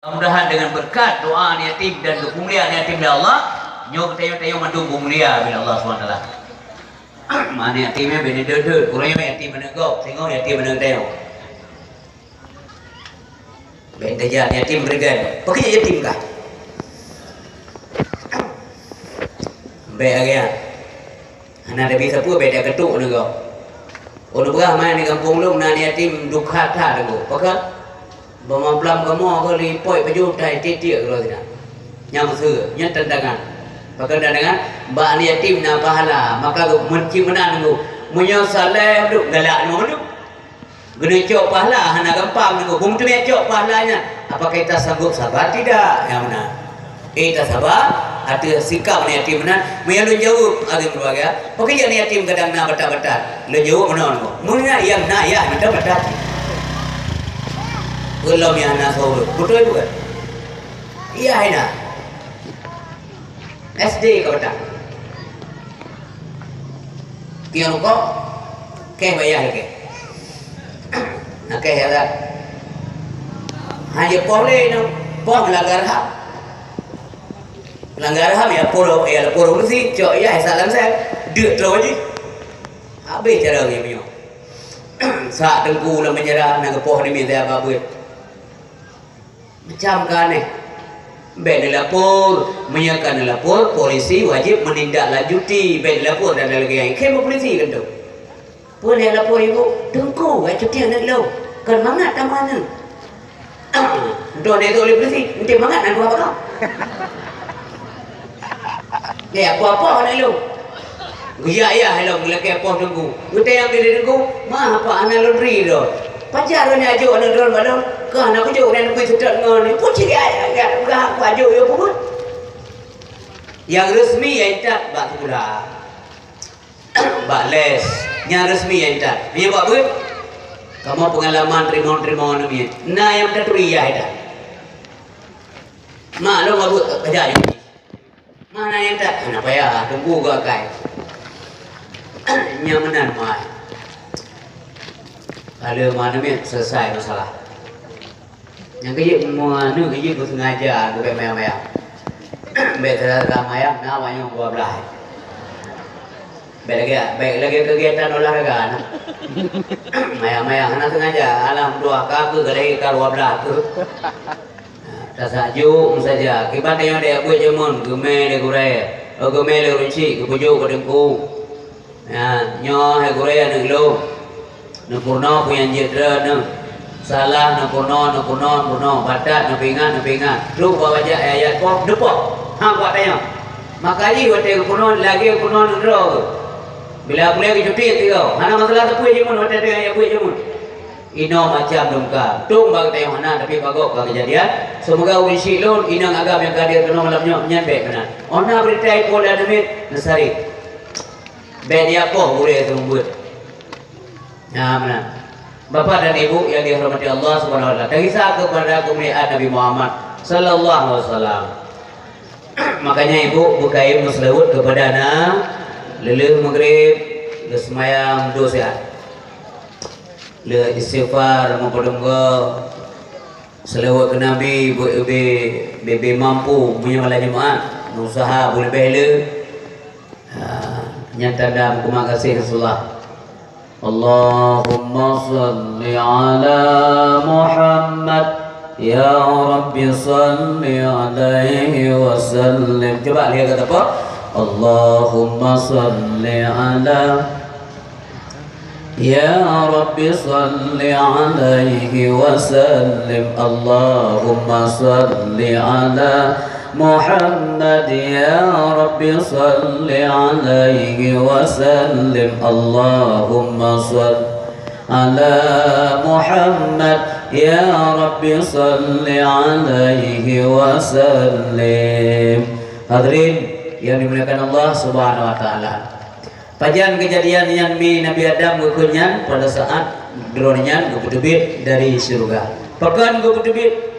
Mudah-mudahan dengan berkat doa yatim dan kemuliaan yatim bila Allah, nyok tayo mandung mulia bila Allah SWT. Mana yatimnya benda dede, kurangnya yatim mana kau, tengok yatim mana tayo. Benda jalan yatim bergan, pakai yatim kah? Baik agak. Anak dah bisa pun beda ketuk ni kau. Orang berah main di kampung lu, nak yatim dukhat tak tu, pakai. Bama-blam kamu ke lipoi baju tai titik kalau tidak. Yang se, yang tantangan. Pakai tantangan, ba ni yatim na pahala, maka menci menan tu. Munyo saleh duk galak no duk. Guna cok pahala hana gampang tu. Bung tu cok pahalanya. Apakah kita sanggup sabar tidak? Yang mana? Kita sabar, ada sikap ni yatim menan. Mun lu jawab agak berbagai. Pakai yang yatim kadang na betat-betat. Lu jawab menan tu. Mun yang na ya betat-betat. Belum yang anak sobat, betul itu kan? Iya ina. SD kau tak? Kian kau, keh bayar ke? Nak keh ada? Hanya boleh no, boleh melanggar ham. Melanggar ham ya poro mesti cok ya salam saya, dek terus je. Habis cara ni punya. Saat tengku lah menyerah nak kepoh ni minta apa buat? Macam kan ben lapor, menyakan lapor, polisi wajib menindaklanjuti ben lapor dan lagi yang kemo polisi kan tu. Pun dia lapor ibu, tengku cuti nak lo, kan mangat tamana. Untuk dia tu oleh polisi, nanti mangat nak buat apa? Ya apa-apa nak lo. Ya hello lagi apa tengku. Kita yang bila tengku, mah apa anak laundry tu. Pacar ni ajuk anak drone balon, kah nak ajuk dan pergi sedap dengan ni. Pucik ya, berapa ajuk yo pun. Yang resmi yang tak bak pula. Bak les, yang resmi yang tak. Ni buat apa? Kamu pengalaman terima ni. Nah yang tak teriak dah. Mak lo ngabut kerja ini. Mana yang tak? Kenapa ya? Tunggu gak kai. Nyamanan mai. Kalau mana ni selesai masalah. Yang kerja mana kerja tu sengaja tu maya-maya. Betul maya, nak banyak buat belah. Baik lagi kegiatan olahraga. Maya-maya, anak sengaja. Alam dua kaki lagi kalau belah tu. Tak sajuk saja. Kibat yang dia buat jemun, gemel dia gurai, gemel dia runci, kebujuk kedengku. Nyoh dia gurai nak lo. Napurno punya jedra na salah napurno batat napingat lu bawa baca ayat pok depo hang buat tanya makali wate napurno lagi napurno ndro bila boleh ke cuti tio hana masalah tepui jemun wate ayat pui jemun ino macam dongka tung bag tanya hana tapi bagok bag kejadian semoga wisi lun inang agam yang kadir kena malamnya nyampe benar ona berita pola demit nasari ben dia poh boleh tunggu. Nah, mana? Bapak dan Ibu yang dirahmati Allah Subhanahu wa taala. Kisah kepada kemuliaan Nabi Muhammad sallallahu alaihi wasallam. Makanya Ibu bukain muslawut kepada anak leleh maghrib, le semayang dosa. Le istighfar memperdengar selawat ke Nabi bebe mampu punya malam Jumaat, usaha boleh bela. Nyata dan terima kasih Rasulullah. Allahumma salli ala Muhammad ya Rabbi salli alaihi wa sallim. Coba lihat kata apa? Allahumma salli ala ya Rabbi salli alaihi wa sallim. Allahumma salli ala Muhammad ya Rabbi salli alaihi wa sallim. Allahumma salli ala Muhammad ya Rabbi salli alaihi wa sallim. Hadirin yang dimuliakan Allah Subhanahu wa taala. Pajan kejadian yang Nabi Adam gukunyan pada saat dronenya gubudubit dari surga. Pekan gubudubit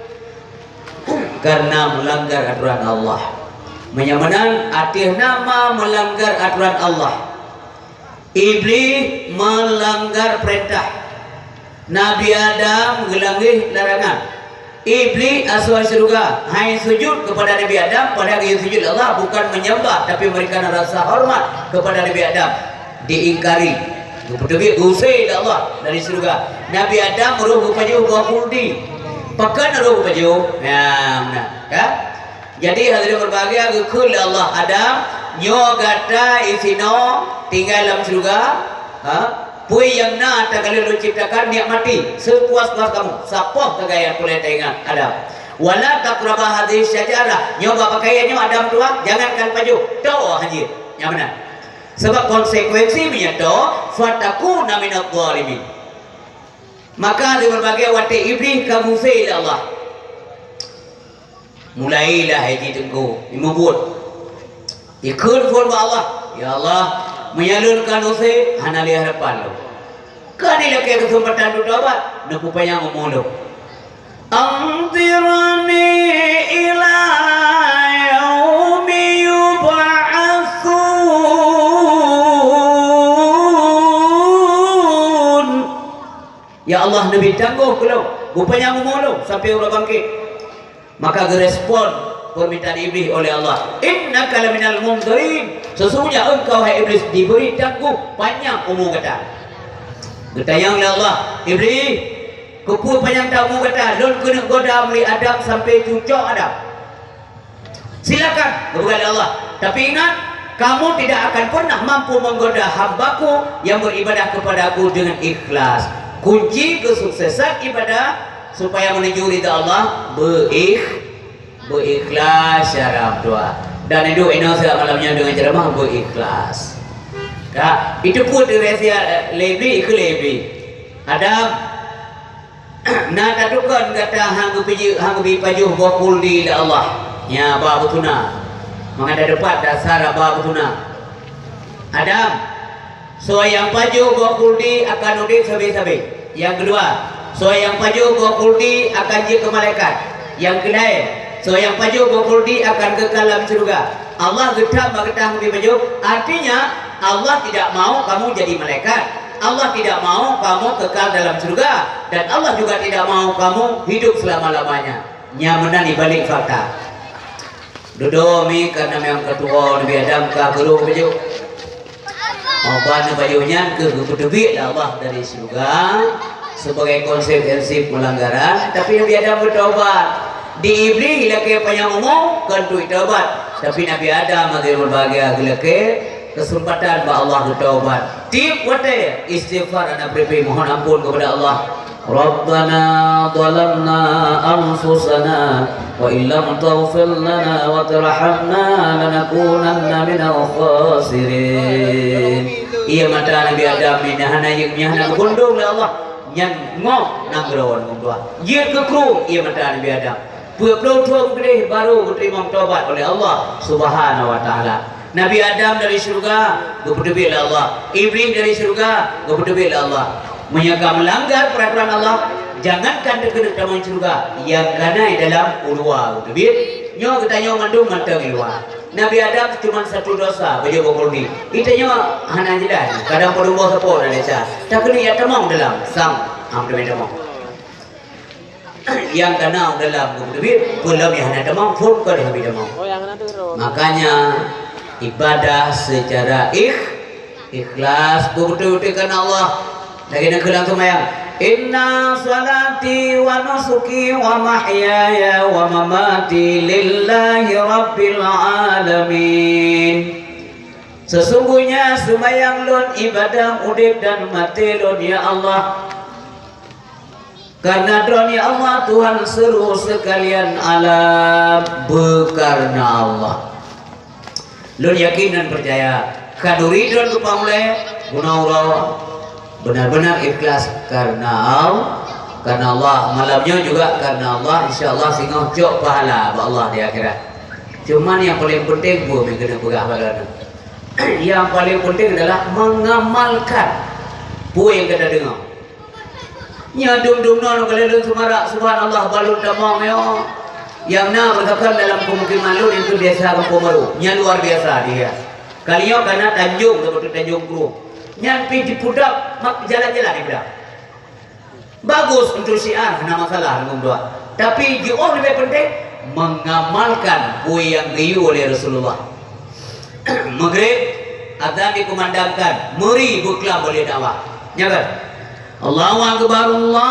karena melanggar aturan Allah. Menyamanan atih nama melanggar aturan Allah. Iblis melanggar perintah. Nabi Adam gelangih larangan. Iblis asal surga hai sujud kepada Nabi Adam, padahal ia sujud Allah bukan menyembah tapi memberikan rasa hormat kepada Nabi Adam. Diingkari, betul-betul usai Allah dari surga. Nabi Adam roh baju buah khuldi, pakan roh baju ya benar ya. Jadi hadirin berbahagia gekul Allah Adam nyo gata isino tinggal dalam surga. Pui yang na tak kali lu ciptakan nikmati sepuas-puas kamu. Siapa kegaya boleh tengok Adam. Wala taqraba hadhihi syajarah. Nyoba pakaiannya Adam tua, jangankan baju. Doa haji. Yang benar. Sebab konsekuensinya doa fatakuna minadh dhalimin. Maka di berbagai waktu iblis kamu fail Allah. Mulailah haji tengku membuat ikut firman Allah. Ya Allah, menyalurkan usai hana lihat harapan lo. Kani lagi kesempatan tu dapat, nak upaya ngomong lo. Antirani ila yaumi yub'atsun. Ya Allah, Nabi tangguh kalau upaya ngomong lo sampai orang bangkit. Maka gerespon permintaan iblis oleh Allah. Innaka laminal munzirin. Sesungguhnya engkau hai iblis diberi tangguh panjang umur kata. Getayang oleh Allah, iblis kupu panjang tak umur kata, lon kena goda meli Adam sampai cucuk Adam. Silakan kepada Allah. Tapi ingat, kamu tidak akan pernah mampu menggoda hambaku yang beribadah kepada aku dengan ikhlas. Kunci kesuksesan ibadah supaya menuju ridha Allah berikhlas syaraf doa. Dan itu inasa malamnya dengan ceramah berikhlas. Ya, itu pun rahasia lebih ke lebih. Adam nak tadukan kata hang baju bakul di Allah. Ya ba betuna. Mengada dapat dasar ba betuna. Adam so yang baju bakul di akan udik sabi-sabi. Yang kedua, so yang baju bakul di akan je ke malaikat. Yang kedua, so yang baju bakuldi akan kekal dalam surga. Allah getah lebih baju. Artinya Allah tidak mau kamu jadi malaikat. Allah tidak mau kamu kekal dalam surga. Dan Allah juga tidak mau kamu hidup selama-lamanya. Nyamanan dibalik fakta. Dodomi karena memang ketua Nabi Adam ke geluh baju. Obat bajunya ke gedebik Allah dari surga sebagai konsekuensi pelanggaran. Tapi Nabi Adam bertobat. Di iblis laki panjang umur kan tu taubat. Tapi Nabi Adam ada berbahagia laki kesempatan ba Allah bertaubat. Tip wate istighfar dan beri mohon ampun kepada Allah. Rabbana zalamna anfusana wa illam taghfir lana wa tarhamna lanakunanna minal khasirin. Ia mata Nabi Adam ni hana yang hana gondong oleh Allah. Yang ngok nang gerawan ngomong. Ia kekrum ia mata Nabi Adam. Pulau-pulau gede baru diterima taubat oleh Allah Subhanahu wa taala. Nabi Adam dari surga berdoa oleh Allah. Iblis dari surga berdoa oleh Allah. Menyangka melanggar peraturan Allah, jangankan terkena taman surga yang kena dalam ulua berdoa. Nyo kita nyo ngandung mantang ulua. Nabi Adam cuma satu dosa baju bakuldi. Itanya hana jelas. Kadang perlu bawa support ada sah. Tak kena ya tamang dalam sang ambil tamang. Yang kena dalam duit belum yang ada demam pun kau dah habis demam. Makanya ibadah secara ikhlas betul-betul kerana Allah. Lagi nak kelang semayang. Inna salati wa nusuki wa mahyaya wa mamati lillahi rabbil alamin. Sesungguhnya semayang lon ibadah udip dan mati lon ya Allah. Karena droni Allah Tuhan seru sekalian alam berkarna Allah. Lu yakin dan percaya kaduri dan kepamle guna Allah benar-benar ikhlas karena Allah malamnya juga karena Allah insyaallah singoh cok pahala Allah di akhirat. Cuman yang paling penting gua kena pegah badan. Yang paling penting adalah mengamalkan apa yang kita dengar. Nya dum-dum non kalau semarak subhanallah balun damang yo. Yang na bertakkan dalam pemukiman lu itu desa Kampung Baru. Nya luar biasa dia. Kalian karena Tanjung seperti Tanjung Kru. Nya pi di pudak mak jalan-jalan dia. Bagus untuk syiar, kena masalah ngomong doa. Tapi jauh lebih penting mengamalkan apa yang diu oleh Rasulullah. Maghrib azan dikumandangkan, meri berkelam oleh dakwah. Ya kan? Allahu akbar, Allahu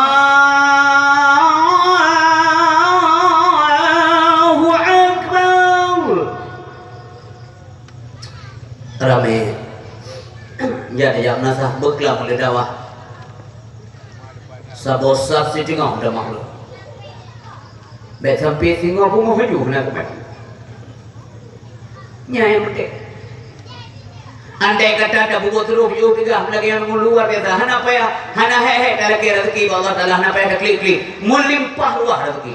akbar. Ramai. Jadi jam nasa berkelam oleh dakwah. Sabosat si tengok dah makhluk. Baik sampai tengok pun mau hidup nak ke? Nyai penting. Andai kata ada buat terus jauh tiga lagi yang luar biasa. Hana apa ya? Hana hehe dalam kira rezeki Allah Taala. Hana apa ya? Klik melimpah luah rezeki.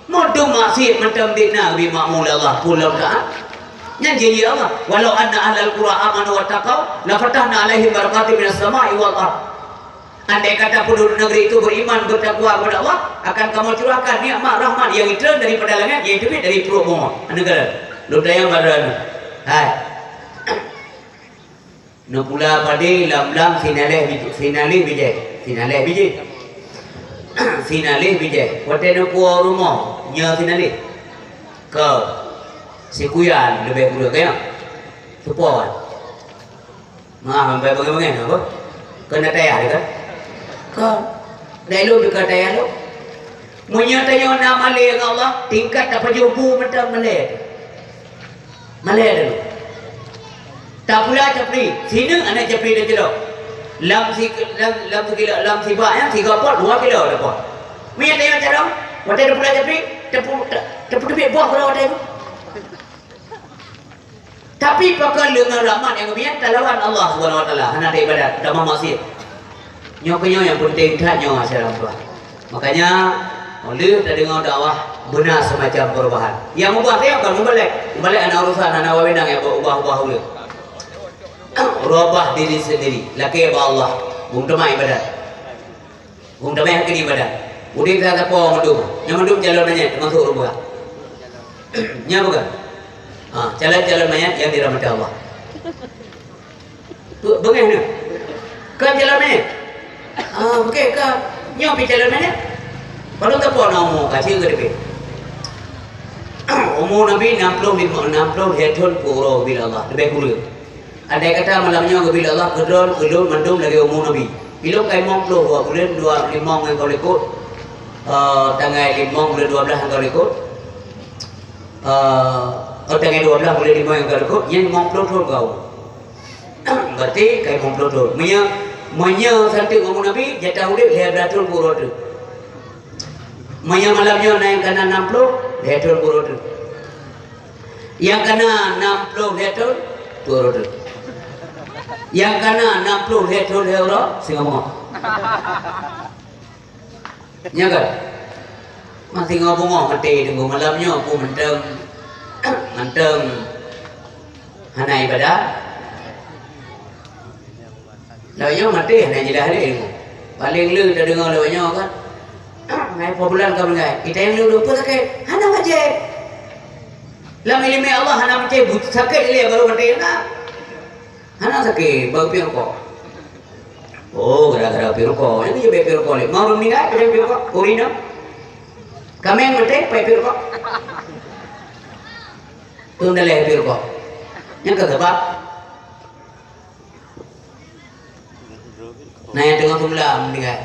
Modum masih macam di Nabi Makmul Allah pulau dah. Yang jadi Allah. Walau anna ahlal qura amanu wa taqaw la fatahna alaihim barakatim minas sama'i wal ardh. Andai kata penduduk negeri itu beriman bertakwa kepada Allah, akan kamu curahkan nikmat rahmat yang itu daripada langit, yaitu dari perut bumi negara. Lu tayang badan. Hai. No pula pada lam finale bijak. Finale bijak. Wate no puau rumah nya finale. Ke sekuyan lebih kurang kaya. Sepuan. Maaf sampai bagaimana apa? Kena tayar kan? Kan. Dai lu dekat tayar lu. Munya tayo nama le Allah tingkat apa jubu macam Malay. Malay dulu. Tak pula capri. Sini anak capri dah kilo. Lam si banyak 3 pot 2 kilo dah pot. Munya tayo macam dong. Wate dah pula capri, tepu buah kalau wate. Tapi pakai lengan rahmat yang kemudian talawan Allah Subhanahu Wa Taala. Hana ada ibadat, tak mau maksiat. Nyokanyo yang penting tak nyo asyarakat tua. Makanya oleh tak dengar dakwah benar semacam perubahan. Yang ubah dia bukan membalik anak urusan anak wawinang yang ubah oleh. Rubah diri sendiri. Laki ba Allah. Bung demai ibadat. Bung demai hakini ibadat. Udik tak apa mendum. Yang mendum jalanannya masuk rubah. Nya bukan. Jalan-jalan mayat yang dirahmati Allah. Bagaimana? Kan jalan mayat? Okey kan? Nyopi jalan mayat? Baru tak puan umur kasih ke depan. Umur Nabi 60 headphone pura bila Allah lebih kurang. Andai kata malamnya bila Allah kedul mandum lagi umur Nabi. Bila kai mong 2 bulan 25 yang kau ikut. Tanggal 5 bulan 12 yang kau ikut. Tanggal 12 boleh 5 yang kau yang mengupload kau. Berarti kayak mengupload. Menya santai ngomong Nabi jatah udah lihat beratul pura tu. Menya malamnya naik kena 60 lihat pura tu. Yang kena 60 lihat pura tu. Yang kena 60 lihat euro Singapura. Ya kan? Masih ngomong mati tunggu malamnya aku manteng hana ibadah lawanya mati hana jelah hari paling lu dah dengar lawanya kan ngai popular kau ngai kita yang lu lupa sakit hana wajib lam ilmi Allah hana wajib sakit dia baru mati hana sakit baru pi rokok oh gara-gara pi rokok ini je pi rokok mau meninggal pi rokok urina kami yang mati pi rokok tu dah leh pi rokok yang kedua naya tengok tumlam meninggal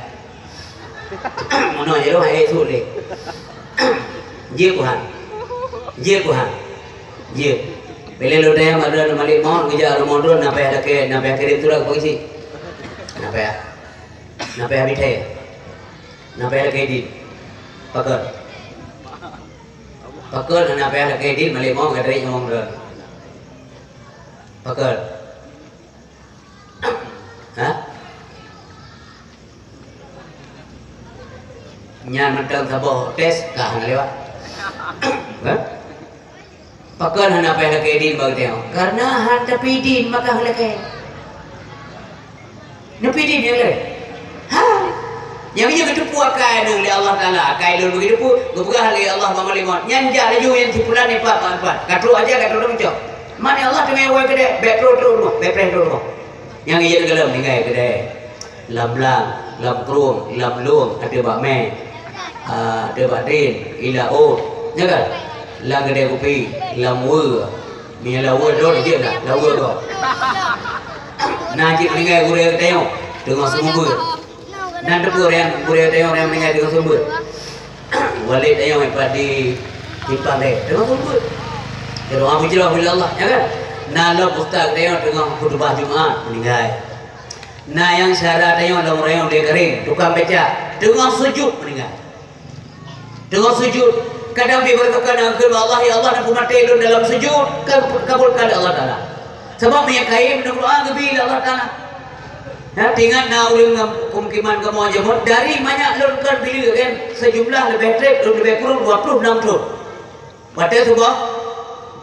mana je roh ai sulit je Tuhan je bila lu dah ada malik mau ngejar modal nak payah kirim tu lah polisi nak payah bitai nak payah kredit pakar nak payah kredit malik mau ngadari ngomong dah pakar nyan macam sabah tes kah lewat pakar hana payah kredit bagi tengok karena harta pidin maka halake nepidin yang le yang ini ketupu akai oleh Allah Taala akai dulu begitu pun gepegah oleh Allah malimot nyanja laju yang sipulan ni pak katru aja katru macam mana Allah tengah awal kedai backroad rumah backroad rumah yang ia dalam tinggal kedai lam krum lam lum ada bak mai Debatin ila ya kan la kedai kopi lawa mi lawa dot je lah lawa tu na cik meninggal gurau tengok dengan sumber nan depu yang gurau tengok yang meninggal dengan sumber walik tengok pada di pandai dengan sumber doa hijrah bila Allah ya kan na lo ustaz tengok dengan khutbah Jumaat meninggal na yang syarat tengok dalam orang dia kering tukang beca dengan sujud meninggal dengan sujud kadang dia bertukar dengan Allah ya Allah nak mati dalam sujud kabulkan Allah Ta'ala sebab yang kaya berdoa kepada Allah Ta'ala ya, tinggal nak ulang kemungkinan kamu aja dari banyak lurkan bila kan sejumlah lebih kurang 26 truk pada sebuah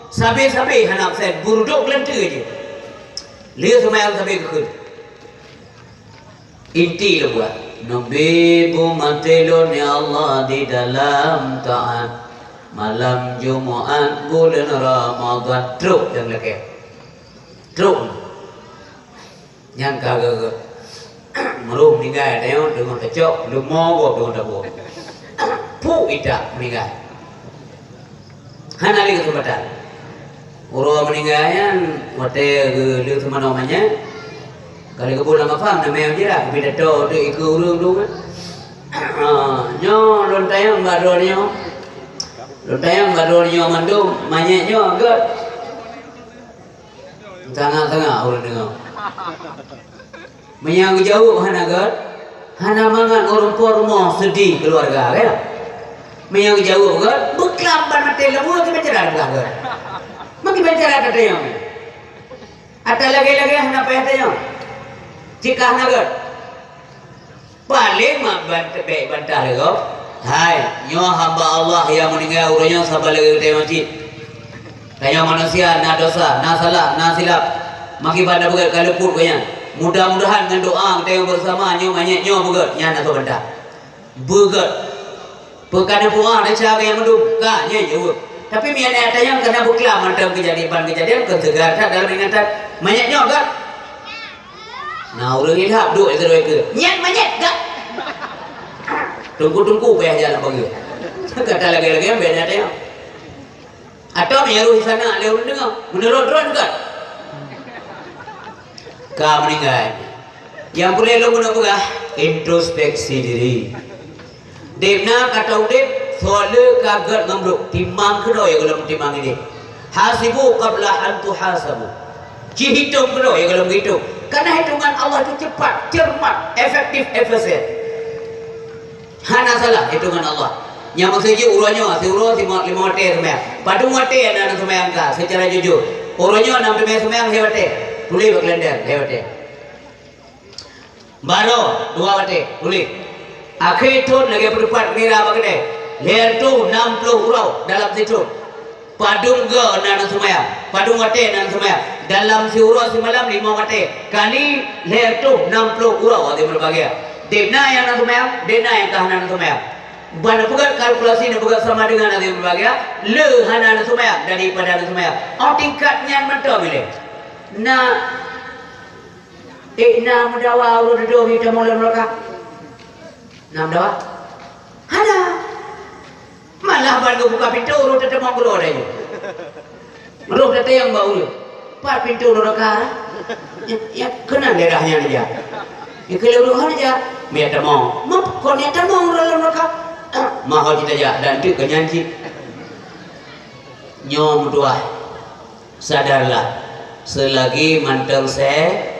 sabi-sabi hanap saya buruduk lentir je lihat semayang sabi kekut inti lah buat Nabi bumatilun ya Allah di dalam taat malam Jumaat bulan Ramadan truk yang lagi truk yang kagak merum meninggal tengok dengan kecok lumor dengan dapur pu ida meninggal hana lagi kesempatan urang meninggalnya mate ke lihat mana namanya kali kebulan apa namanya je lah pidato tu ikut urang tu kan nyo lontayang baronyo mandum manyaknyo agak tengah-tengah orang dengar menyang jauh hana agak hana mangan orang pormo sedih keluarga kan menyang jauh agak beklamban mati lemur ke bicara agak maki bicara katanya ada lagi hana payah tanya jika nagar paling mabat baik bantah lego hai nyo hamba Allah yang meninggal urangnya sabar lagi ke masjid tanya manusia na dosa na salah na silap maki pada begat kalau pun kaya mudah-mudahan dengan doa kita bersama nyo banyak nyo begat nya na to bantah begat perkara puang ada cara yang mendung ka nya jawab tapi mian ada yang kena bukla mantap kejadian kesegar dalam ingatan banyak nyo kan nah orang ilham duk itu mereka nyet manyet tak tunggu payah jalan bagi kata lagi yang beda dia atau menyeruh sana lewat dengar menurut kan kau meninggal yang boleh lo guna pegah introspeksi diri Debna kata udip soalnya kaget ngambruk timang kedua ya kalau timang ini hasibu qabla an tuhasabu hitung kedua ya kalau begitu karena hitungan Allah itu cepat, cermat, efektif, efisien. Hana salah hitungan Allah. Yang maksudnya uranya, si uro si lima mati semayang. Padu mati yang ada semayang ka, secara jujur. Uranya 6 semayang saya mati. Tulis berkelender, saya mati. Baru 2 mati, tulis. Akhir itu lagi berdepan kira apa kena. Leher tu 60 urau dalam situ. Padung ke nana semayang, padung mati nana semayang. Dalam si urau si malam 5 mati. Kali leher tu 60 urau ada berbagai. Dena yang nana semayang, dena yang tahanan semayang. Bana bukan kalkulasi nak bukan sama dengan ada berbagai. Le nana semayang daripada nana semayang. Oh tingkatnya mana bila? Na mudawa urut dua kita mulai mereka. Na mudawa? Ada. Malah baru buka pintu urut tetap mau keluar aja. Urut tetap yang bau. Pak pintu neraka. Ya kena darahnya dia. Ya keluruhan aja. Biar temong. Map kau ni temong dalam neraka. Mahal kita aja dan tu kenyanci. Nyom dua. Sadarlah. Selagi mantel saya.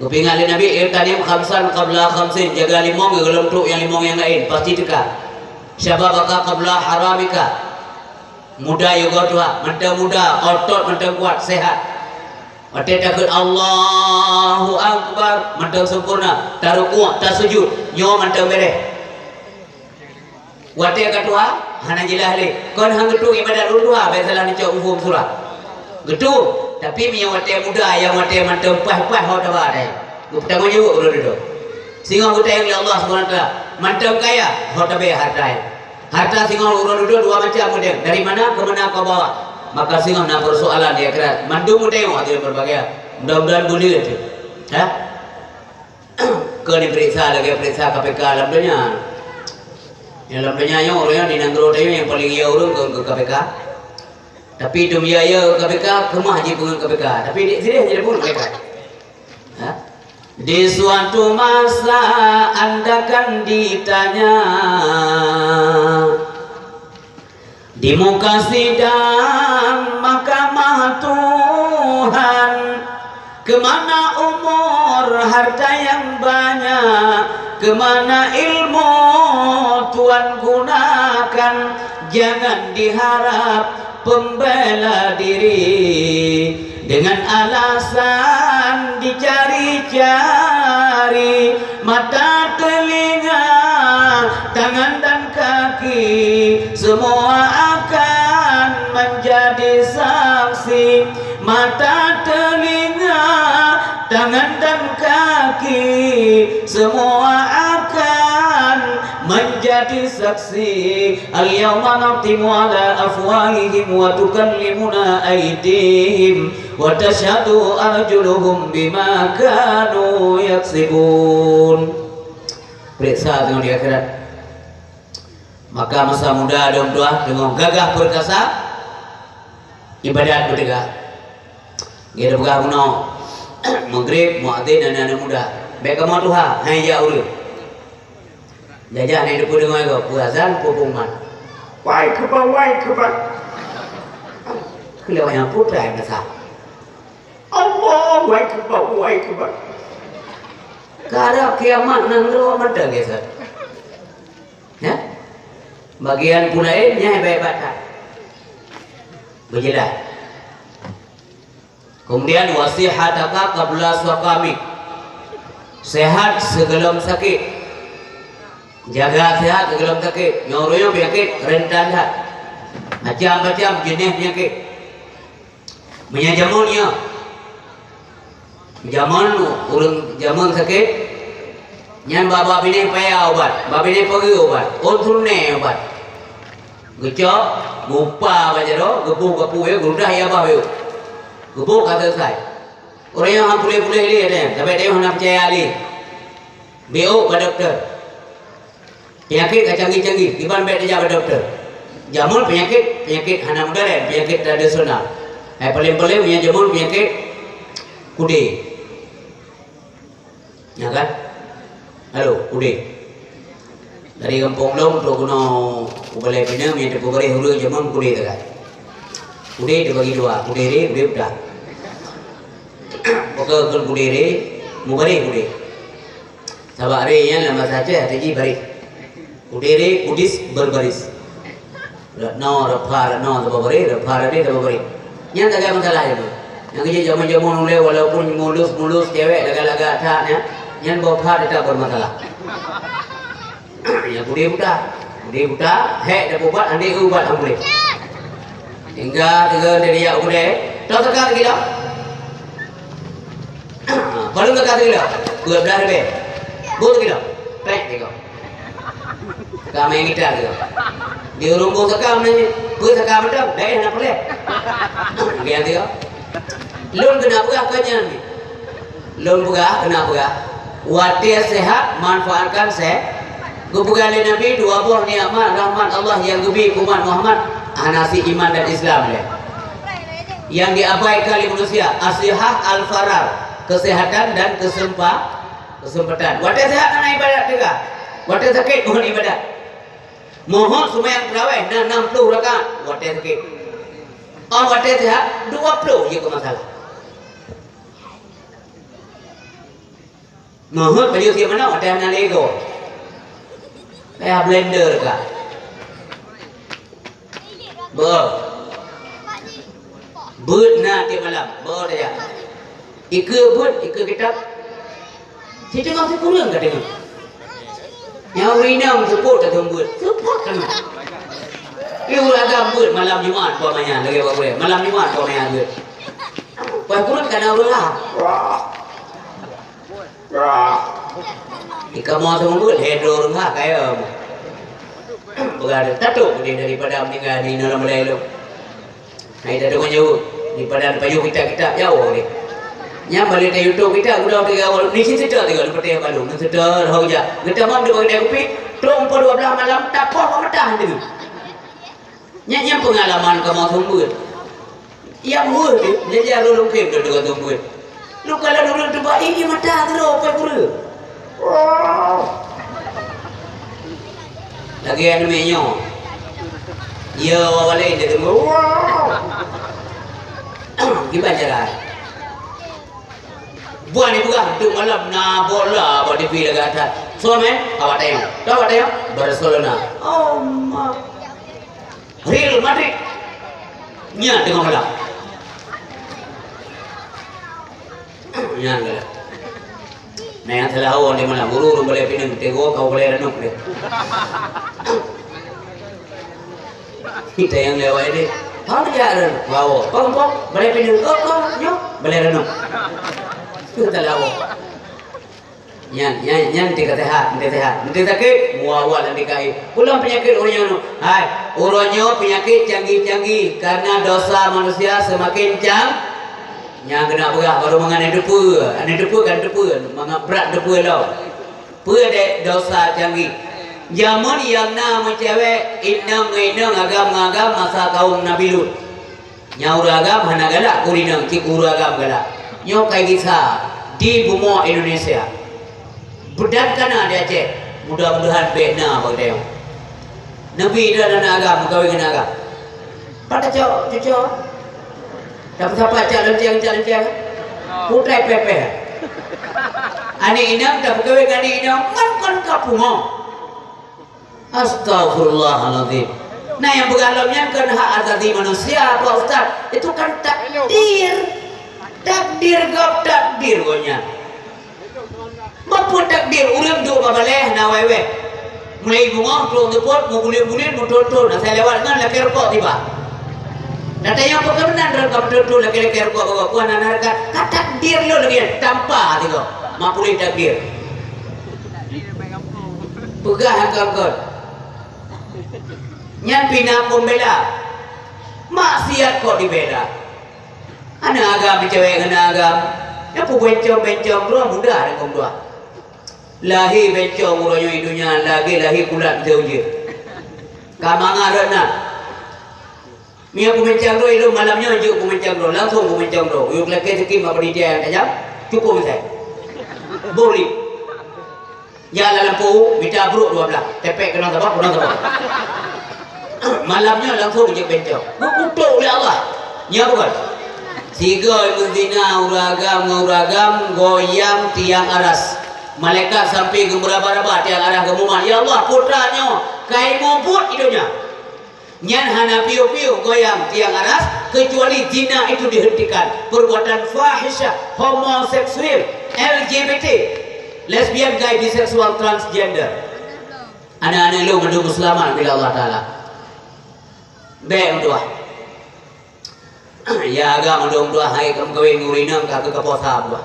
Gupingali Nabi irtanim khamsan qabla khamsin, jaga 5 kalau untuk yang 5 yang lain pasti dekat. Syababaka qabla haramika. Muda juga tua, mantap muda, otot mantap kuat, sehat. Mati takut Allahu Akbar, mantap sempurna, taruh kuat, tak sujud, nyo mantap beres. Wati katua, hana jelah le. Kon hang getu ibadat dua, biasalah ni cok umum surah. Getu. Tapi yang mati muda yang mati mantap pas hot apa deh. Pertama juga urut itu. Singa kita yang Allah SWT mantap kaya hot apa harta. Harta singa urut itu 2 macam model. Dari mana ke mana kau bawa? Maka singa nak persoalan dia keras. Mandu muda yang ada berbagai. Mudah-mudahan boleh itu. Kau diperiksa lagi periksa KPK alhamdulillah. Dalam penyanyi orang di negara dia yang paling ia orang ke KPK. Tapi itu biaya KPK kemah je pun KPK. Tapi di sini jadi pun KPK. Ha? Di suatu masa Anda kan ditanya di muka sidang mahkamah Tuhan, kemana umur harta yang banyak, kemana ilmu Tuhan gunakan. Jangan diharap pembela diri dengan alasan dicari-cari mata, telinga, tangan dan kaki, semua akan menjadi saksi. Mata, telinga, tangan dan kaki, semua akan menjadi saksi. Al-yawma naqtimu ala afwahihim wa tukallimuna aydihim wa tashhadu arjuluhum bima kanu yaksibun. Periksa tengok di akhirat. Maka masa muda ada doa dengan gagah perkasa, ibadat bertegak. Dia buka kuno maghrib muadzin dan anak muda. Baik kamu Tuhan, hai ya ulu. Jajah ni depu dengar ke puazan pupungan. Wai kebat. Kalau yang putra yang besar. Allah wai kebat. Karena kiamat nangro mata geser. Ya? Bagian punai nyai baik-baik. Berjelas. Kemudian wasihataka qabla saqami. Sehat sebelum sakit. Jaga sehat sebelum sakit. Nyoroyo penyakit rentan dah. Macam-macam jenis penyakit. Menyajamunnya. Jamun sakit. Nyan bapa bini payah obat. Bapa bini pergi obat. Ontrune obat. Gecok, gupa baca doh, gepu ya, gudah ya bah yo. Gebuk kata selesai. Orang yang pulih-pulih ni ada, tapi dia nak percaya ali. BO ke doktor. Penyakit canggih-canggih, iban baik dia ke doktor. Jamun penyakit hana modern, penyakit tradisional. Paling-paling punya jamun penyakit kude. Ya kan? Halo, kude. Dari kampung long tu kuno boleh pinam yang terpukul huru jamun kude tu kan. Kude dibagi dua, kude re, kude udah. Pokok kude re, mubari kude. Sabak re yang lama saja, tadi bari. Kude re, kudis berbaris. No, rapar, no, beri, rapar re, beri. Yang tak ada masalah itu. Yang kerja jamun-jamun oleh walaupun mulus cewek laga-laga atasnya, yang bopar tidak bermasalah. Yang kude buta, hek dah buat, andi ubat ambil. Hingga dari dia udah, tahu sekarang kita. Kalau nggak kata kita, dua belas ribu, buat kita, pek kita. Kami yang kita kita. Di rumah sekarang ni, buat sekarang macam, dah nak boleh. Lihat kita. Lun kena buka kerja ni. Lun buka kena buka. Watir sehat, manfaatkan sehat. Gubukan Nabi dua buah nikmat rahmat Allah yang gebi umat Muhammad. Anasi iman dan Islam dia. Yang diabaikan oleh manusia, asihah al-farar, kesehatan dan kesempatan. Wadah sehat nak ibadat juga. Wadah sakit mohon ibadat. Mohon semua yang terawih 60 rakaat. Wadah sakit. Wadah sehat 20 je ke masalah. Mohon baju siapa mana wadah nak lego. Kayak blender kah? Bird na di malam, bird aja. Ika kita. Si tengok si kurang kat tengok. Yang rinam support tak tunggu. Support tengok. Ia uragam bird malam Jumaat pamanya lagi apa boleh. Malam Jumaat pamanya bird. Pas kurang kan orang lah. Ika mau tunggu bird hedro renggah kayak. Berada tatuk dia daripada meninggal di dalam Melayu. Nah, itu ada jauh daripada payu kita jauh ni. Nya balik dari YouTube kita sudah tiga awal ni cerita tiga seperti yang baru. Cerita hau je. Kita mau dia bagi kopi, Tung pada 12 malam tak apa medah tu. Nya pengalaman kamu tumbut. Yang hur tu jadi arul kem tu dengan tumbut. Lu kalau dulu tu buat ini medah tu apa pula. Lagi yang namanya. Ya awal lain dia tunggu. Gimana cara? Buat ni bukan tu malam na bola buat di pilih kata. So men, awak tengok, Barcelona. Oh ma, Real Madrid. Nya tengok malam. Nya enggak. Nah telah awak di malam buru boleh pinang tengok kau boleh renung deh. Kita yang lewat ini, kau jalan, wow, kau boleh pinang, kau nyok boleh renung. Kita lawo. Yang tidak sehat, tidak sakit, muawal dan dikai. Pulang penyakit orangnya, hai, orangnya penyakit canggih-canggih karena dosa manusia semakin yang kena berah baru mengenai depu kan berat depu lau. Pada dosa canggih. Zaman yang nama cewek inang agam masa kaum Nabi Lut. Nyau agam hana galak kurinang cikuru agam galak. Nyok kayak kisah di bumi Indonesia. Budak kana dia cek. Mudah-mudahan bena bagi dia. Nabi dan anak agam kawin dengan agam. Pada cucu. Dapat apa calon tiang. Putrai pepe. Ani inang dapat kawin dengan inang kan kapungo. Astagfirullahaladzim. Nah yang begalamnya kan hak asasi manusia Pak Ustaz. Itu kan takdir. Takdir gonya. Mampu takdir urang do babaleh na wewe. Mulai bunga tu ngepot mu bulir mu nah saya lewat kan laki rokok tiba. Data yang berkenan dalam kapal laki rokok bawa puan anak takdir lo lagi tanpa tiga. Mampu takdir. Pegah angkat. Nyan pina pembela. Maksiat kok dibela. Anak agam cewek kena agam. Yang pu bencong dua muda dengan kaum dua. Lahir bencong urangnya hidupnya lagi lahir kulat jauh-jauh. Kamanga rena. Mia pu bencong dua itu malamnya je pu bencong dua langsung pu bencong dua. Yuk lagi sekim apa dia aja cukup saya. Boleh. Ya lampu minta bruk 12. Tepek kena tabak. Malamnya langsung je bencong. Kutuk oleh Allah. Nya bukan. Tiga mendina uragam goyang tiang aras. Malaikat sampai gemberaba-raba tiang aras gemuman. Ya Allah putranya kai ngumput hidupnya. Nyan hana piu-piu goyang tiang aras kecuali zina itu dihentikan. Perbuatan fahisyah, homoseksual, LGBT, lesbian, gay, biseksual, transgender. Anak-anak lu menunggu selamat bila Allah Ta'ala. Baik untuk ya agam dong dua hai kamu kawin ngurinang kagak ke posa dua.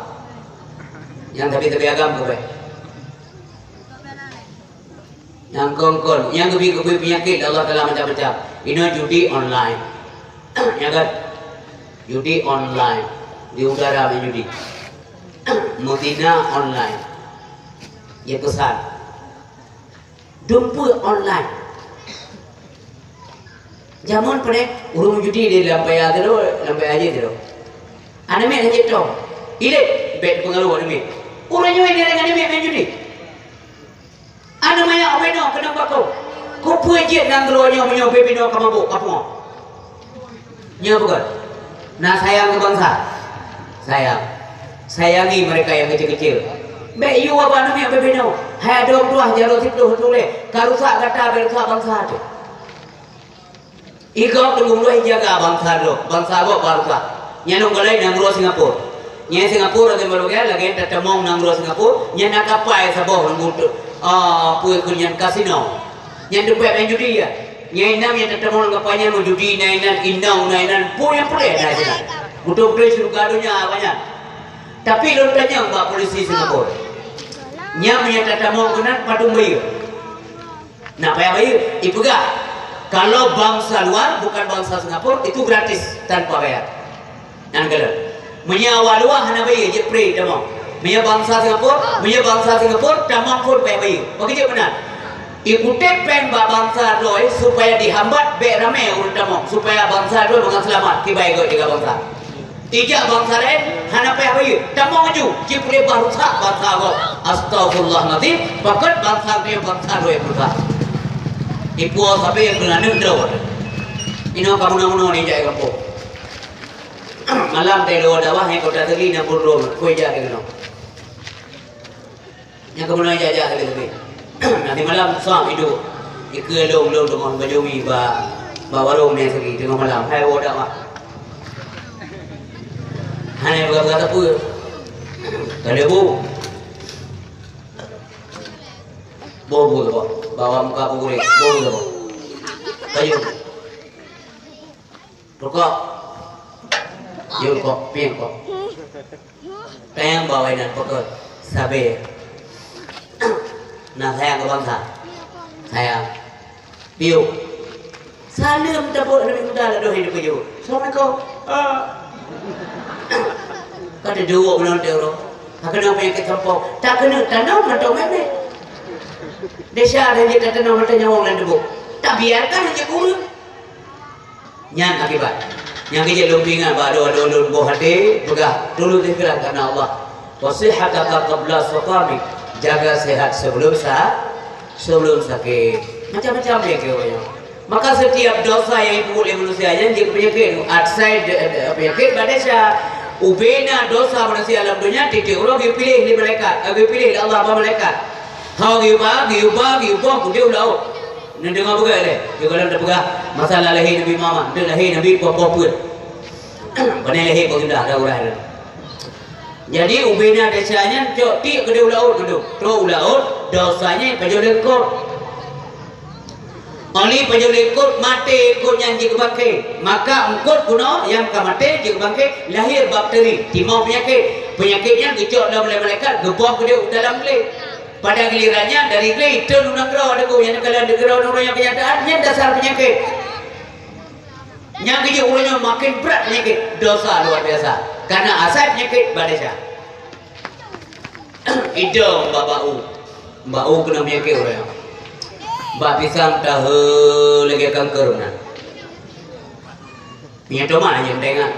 Yang tapi agam kowe. Yang kongkon, yang kebi penyakit Allah telah mencap-mencap. Ini judi online. Ya kan? Judi online. Di udara menjudi. Mutina online. Ya pesan. Dumpu online. Zaman pada urung judi di lampai aja tu. Ane me aja tu. Ile bet pengaruh ane me. Urangnya ini dengan ane me main judi. Ane maya aweno kenapa kau? Kau puji nanggronya punya bebino kamu kamu. Nya bukan. Nah sayang ke bangsa. Sayangi mereka yang kecil-kecil. Be you apa ane me bebino. Hai dong tuah jaro tipu tule. Karusak kata bersa bangsa tu. Ikaw tunggu jaga bangsa go bangsa. Nyanong galay nangro Singapura. Nya Singapura ada malugay lagi tatamong nangro Singapura. Nya nakapay sa boh nguto. Puy kunyan kasino. Nya dupe main judi ya. Nya inam nya tatamong ngapanya mo judi nainan inaw nainan punya pure dah sila. Butuh pure surugadunya banyak. Tapi lontanya mbak polisi Singapura. Nya nya tatamong kunan padung bayu. Nah payah bayu ipugah. Kalau bangsa luar bukan bangsa Singapura itu gratis tanpa bayar. Yang kedua, menyawa luar hanya bayar je free demo. Bangsa Singapura tamam pun bayar. Begitu benar. ikuti pen bangsa doi supaya dihambat be rame urut tamok supaya bangsa doi mengang selamat kibai go tiga bangsa. Tiga bangsa lain hana pe hayu tamok ju cipule bangsa bangsa go astagfirullahalazim pakat bangsa dia bangsa doi berka. Ipu sabe yang kena nendro. Ino kamu namun ni jai kampung. Malam telo dawah yang kota teli na burro koi ja keno. Yang kamu nak jajah lagi. Nanti malam suam hidup ikut long dengan bajumi warung ni segi tengah malam hai oda mak hanya berkata apa tak ada bu tu bawa muka bu tu kayu rokok yuk kok piang kok tayang bawa dan pokok sabe. Nah saya ke bangsa saya piu salam tabuk nabi muda lah doh hidup keju assalamualaikum kata dua benar dia orang tak kena apa yang kita campur tak kena tanam atau meme desa ada dia tanam atau nyawang dan debu tak biarkan aja kurang nyan akibat yang kerja lumpingan baru ada boh hati pegah dulu zikir karena Allah wasihataka qabla saqamik jaga sehat sebelum sakit macam-macam dia kira. Maka setiap dosa yang ibu oleh manusia yang jika penyakit outside penyakit badesha ubena dosa manusia dalam dunia titik orang dipilih di malaikat dipilih Allah apa malaikat hau giubah kudia ulau nanti dengar buka le dia kalau dah pegah masalah lahir Nabi Muhammad dia lahir Nabi apa-apa benar lahir kau indah dah urang. Jadi ubena desanya cok ti kedua ulaut kedua to ulaut dosanya pejolekot oli pejolekot mati ko nyanji ke bangke maka engkot kuno yang ka mati je bangke lahir bakteri timau penyakitnya dicok dalam malaikat gebah ke dia dalam gele pada gilirannya dari gele itu nunang gero ada ko yang kalau ada gero nunang yang kenyataannya dasar penyakit yang kerja ulangnya makin berat penyakit dosa luar biasa karena asal penyakit badesha hidung bau kena penyakit orang mbak pisang tahu lagi kanker mana punya tomat aja tengok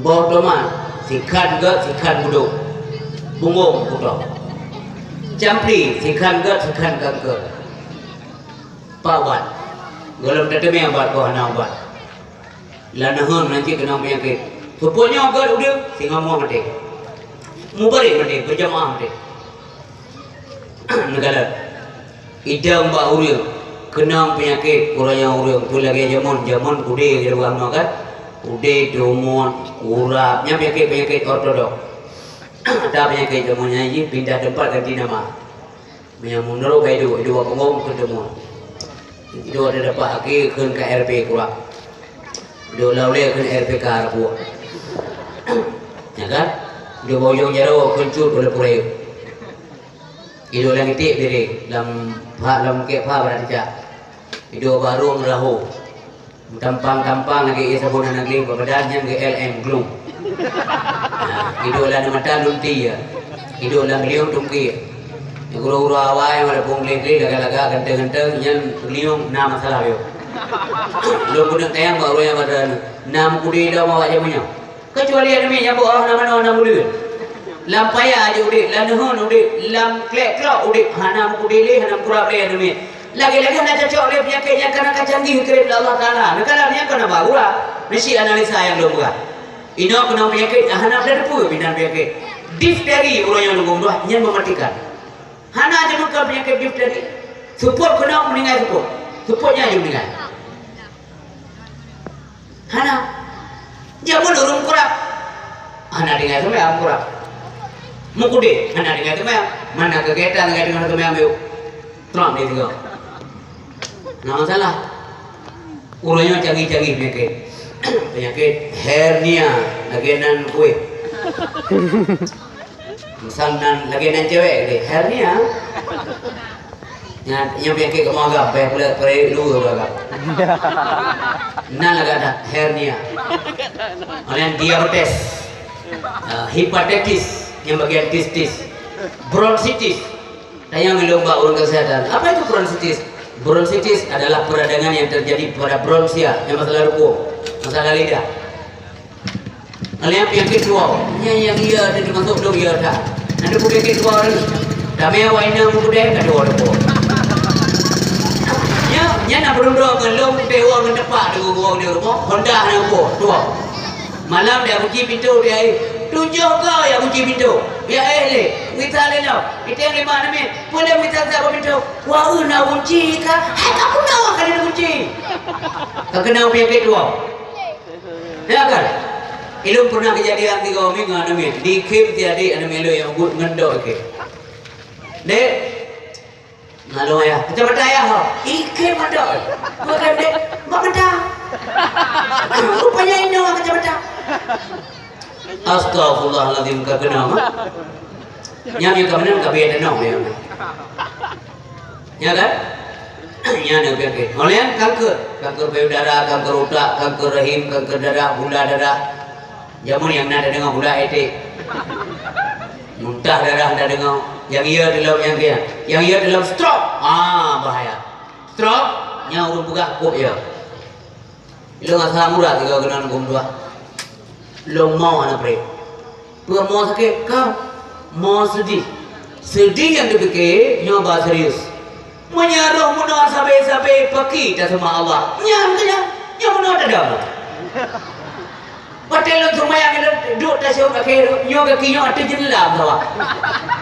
bau tomat sikan buduk bungung buduk campri sikan kanker pawan Galam tetap yang buat kau anak buat. Lanahan nanti kena penyakit. Pupuknya agar udah singa mau mati. Mubarik mati, berjamaah mati. Negara. Idam mbak uria kena penyakit kurangnya uria tu lagi zaman kude dia buat makan. Kude domon urapnya penyakit ortodok. Ada penyakit zamannya ini pindah tempat ganti nama. Yang menurut itu apa ngomong ketemu. Itu ada dapat lagi ke RP kurang. Dia lalu ke RPK Arabu. Ya kan? Dia bojong jaro kencur boleh pulai. Itu yang itu diri dalam kepa berarti. Itu baru merahu. Tampang lagi isabunan lagi badannya ke LM glum. Itu lah nama talun dia. Itu lah beliau tungki. Guru awal yang ada pungli laga ganteng yang liung nama salah yo. Lo pun tayang baru yang ada nam kudi dah mau aja punya. Kecuali ada yang bawa nama kudi. Lam payah aja udah, lam nuhun udah, lam klek udah. Hanam kudi le, hanam kurap le ada ni. Lagi-lagi nak cocok le penyakitnya karena kecanggih kerip Allah Taala. Negara ni kena baru lah. Mesti analisa yang belum buka. Ino kena penyakit, hanam dah depu binan penyakit. Difteri orang yang nunggu dua yang mematikan. Hana aja muka penyakit difteri. Support kena meninggal supportnya aja meninggal. Hana jamu dorong kurap. Hana dengar tu memang kurap. Mukude hana dengar tu memang mana kegiatan dengan tu memang biu. Terang dia juga. Nah masalah. Urangnya canggih penyakit hernia lagian kue. Misalnya lagi cewek ni hernia yang penyakit kemagap payah dulu agak lagi ada hernia kemudian diabetes hepatitis yang bagian testis bronchitis Tanya lomba orang kesehatan. Apa itu bronsitis? Bronsitis adalah peradangan yang terjadi pada bronsia, yang masalah ruku, masalah lidah. Kalian penyakit tua, yang iya ada masuk dong iya dah. Nanti penyakit tua lagi. Kami awalnya muda kada orang tua. Nya nak berundang ngelom dewa ngedepak dengan gua di rumah. Honda nak gua tua. Malam dia kunci pintu dia. Tunjuk kau yang kunci pintu. Ya le, kita le no. Kita yang lima nama. Boleh minta siapa pintu? Wah, nak kunci kah? Hai, aku nak kali nak kunci. Kau kenal penyakit tua? Ya kan? Ilmu pernah kejadian 3 minggu nama. Di Kim tiada nama lo yang gut ngendok ke. Dek, lalu ya, kita bertanya ho, ikan mandor, bukan dek, bukan dah. Rupanya ini orang kita bertanya. Astagfirullahaladzim, kau kenal mah? Yang kau kenal kau biar tenang ya. Ya kan? Ya nak biar. Oleh kanker payudara, kanker otak, kanker rahim, kanker darah, gula darah. Jamun yang nak dengan gula etik. Muntah darah dah dengar. Yang ia dalam yang ia dalam stroke. Bahaya. Stroke nya urung pegah kop ya. Lo ngasa murah tiga kena ngom dua. Lo mau anak pre. Pura mau sakit kau. Mau sedih. Sedih yang dipikir nyoba serius. Menyaruh munah sampai pergi dah sama Allah. Nya munah dah dah. Hotel tu maya kita duduk dah siapa kira nyoga kinyo ada jelah bawa.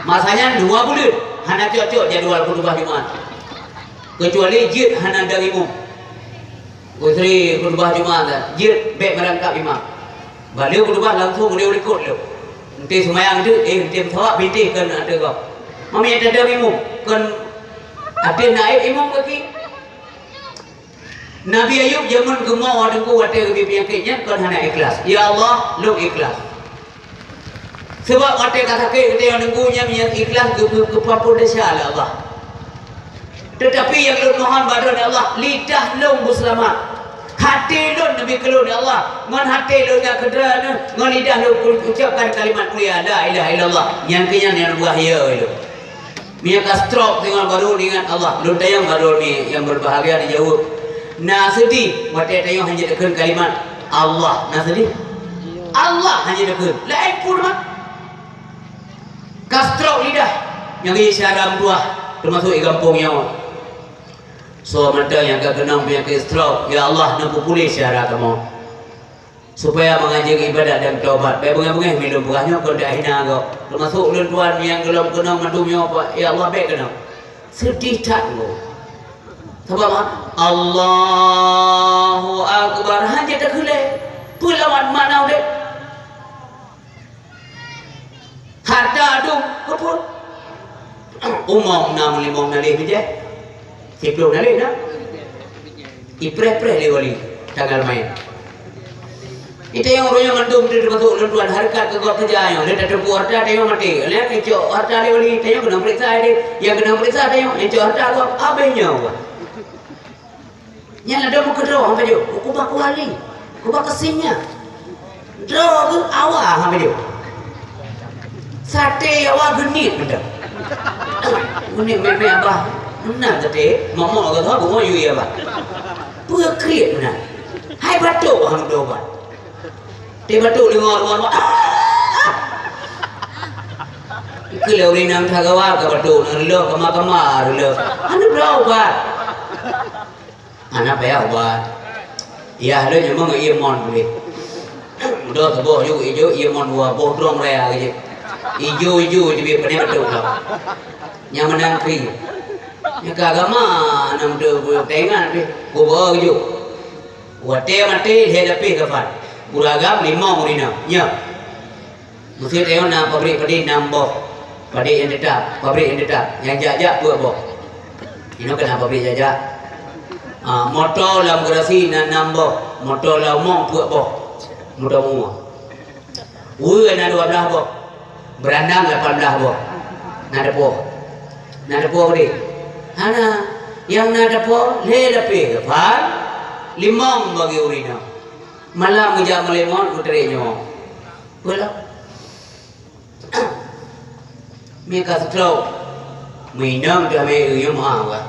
Masanya 2 bulan, hana cocok jadual kudubah Jumaat. Kecuali jid hana dari imam. Usri kudubah Jumaat, jid baik merangkap imam. Balik kudubah langsung boleh ikut lo. Nanti semayang tu, nanti thawak binti kan ada kau. Mami ada dari imam, kan ada naib imam kaki. Nabi Ayub zaman gemau ada ku wadah penyakitnya kan hana ikhlas. Ya Allah, lu ikhlas. Sebab wadah kata ke kita yang nunggunya minyak ikhlas ke papur desa Allah. Tetapi yang lu mohon pada Allah, lidah lu selamat. Hati lu Nabi kelun Allah. Ngan hati lu enggak kedera, ngan lidah lu ucapkan kalimat mulia la ilaha illallah. Yang kenyang yang bahaya itu. Minyak stroke dengan baru dengan Allah. Lu tayang baru ni yang berbahagia dijawab. Nah sedih, wadah tayang hanya dekat kalimat Allah. Nah sedih, Allah hanya dekat. Lain pun mah. Kastrok lidah, yang ini syaram dua, termasuk di kampungnya. So mata yang gak kenal penyakit stroke, ya Allah nampu pulih syarat kamu. Supaya mengajar ibadat dan taubat. Baik bunga-bunga minum buahnya kalau dah hina kau. Termasuk ulun tuan yang gelap kenal mandumnya apa? Ya Allah baik kenal. Sedih tak kau. Sebab Allahu Akbar hanya tak boleh. Pulawan mana dek? Harta adum kepul. Umum 65 nalih je. 10 nalih dah. Ipre-pre lewali tanggal main. Itu yang orang yang mandum dia termasuk lentuan harkat ke kau kerja yang dia tak terpu harta dia yang mati. Lihat kecok harta lewali dia yang kena periksa dia. Yang kena periksa dia yang kecok harta kau abenya kau. Yang ada muka draw apa dia? Kubah kuali, kubah kesinnya. Draw tu awak apa dia? Sate awak genit benda. Genit meme apa? Mana sate? Mama kata aku mau yui apa? Berkrit mana? Hai batuk hang dobat. Dia batuk dengar orang. Kalau ni nam thagawa ke batuk, nelo kamar nelo. Anu berapa? Anak bayar buat, ya ada cuma nggak iemon boleh. Udah sebuah juga hijau iemon buat bodoh mereka aja. Hijau jadi pening betul lah. Yang menang kri. Yang agama nam tu tengan tu, kubur hijau. Wate mati hadapi kapan? Buragam 5 murina. Ya. Mesti tengok nak pabrik padi nambah. Padi yang tetap, pabrik yang tetap. Yang jajak buat boh. Ini kenapa pabrik jajak? Motor lam gerasi na nambah, motor lam mong buat boh, motor mua. Ui na 12 boh, berandang 18 boh, nada poh ni. Hana yang nada poh le lepi kapan? 5 bagi urina. Malam ngejak melemon puterinya. Pula. Mereka stroke. minang dah mai mahal kan.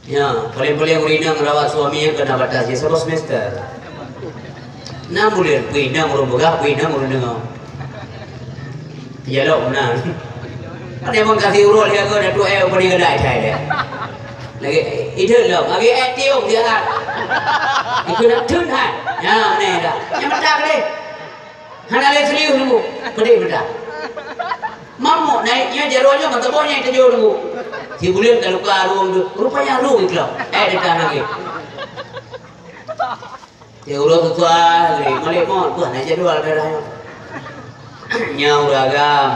Ya, paling-paling minang rawat suami yang kena batas dia 1 semester. 6 bulan minang urung begah, minang urung dengar. Ya lo benar. Ada yang kasih urut dia ke dah tu beri kedai saya dia. Lagi itu lo, lagi aktif dia kan. Itu nak tun kan. Ya, ni dah. Yang mendak ni. Hana le serius dulu. Pedih mendak. Mamuk naiknya jaronya matabonya itu jauh dulu. Si bulan kalau ke arung tu, rupanya arung itu loh. Dekat lagi. Si urut tu lagi, malik mon, tuan aja dua darahnya. Nyau ragam,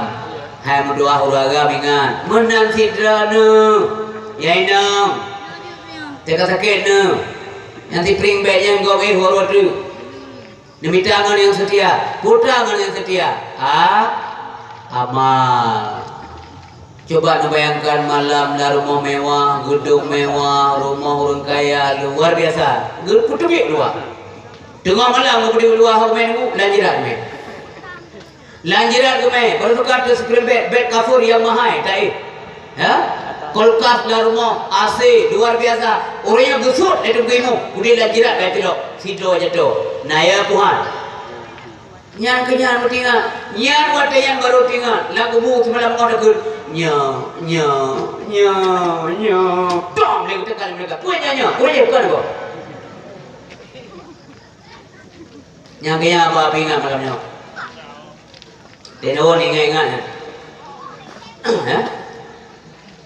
hai mendoa ragam ingat. Menang sidra nu, yai nang. Teka sakit nu, nanti pring baiknya kau horor tu. Demi tangan yang setia, putangan yang setia. Amal. Coba bayangkan malam dah rumah mewah, gedung mewah, rumah orang kaya luar biasa. Putu bik luar. Tengah malam kau pergi luar kau main tu, lanjiran main. Lanjiran kau main. Baru tu kata screen bed kafur yang mahal, tak? Ya? Kulkas dah rumah, AC luar biasa. Orangnya busuk itu gimu. Udah lanjiran dah tu, sido jatuh. Naya Tuhan. Nyan kenyan bertinggal, nyan wate yang baru tinggal. Lagu bu semalam kau dah ke, nya, dom lagi tekan mereka. Punya, punya bukan kau. Nyan kenyan apa pingat malamnya? Teno ni ingat.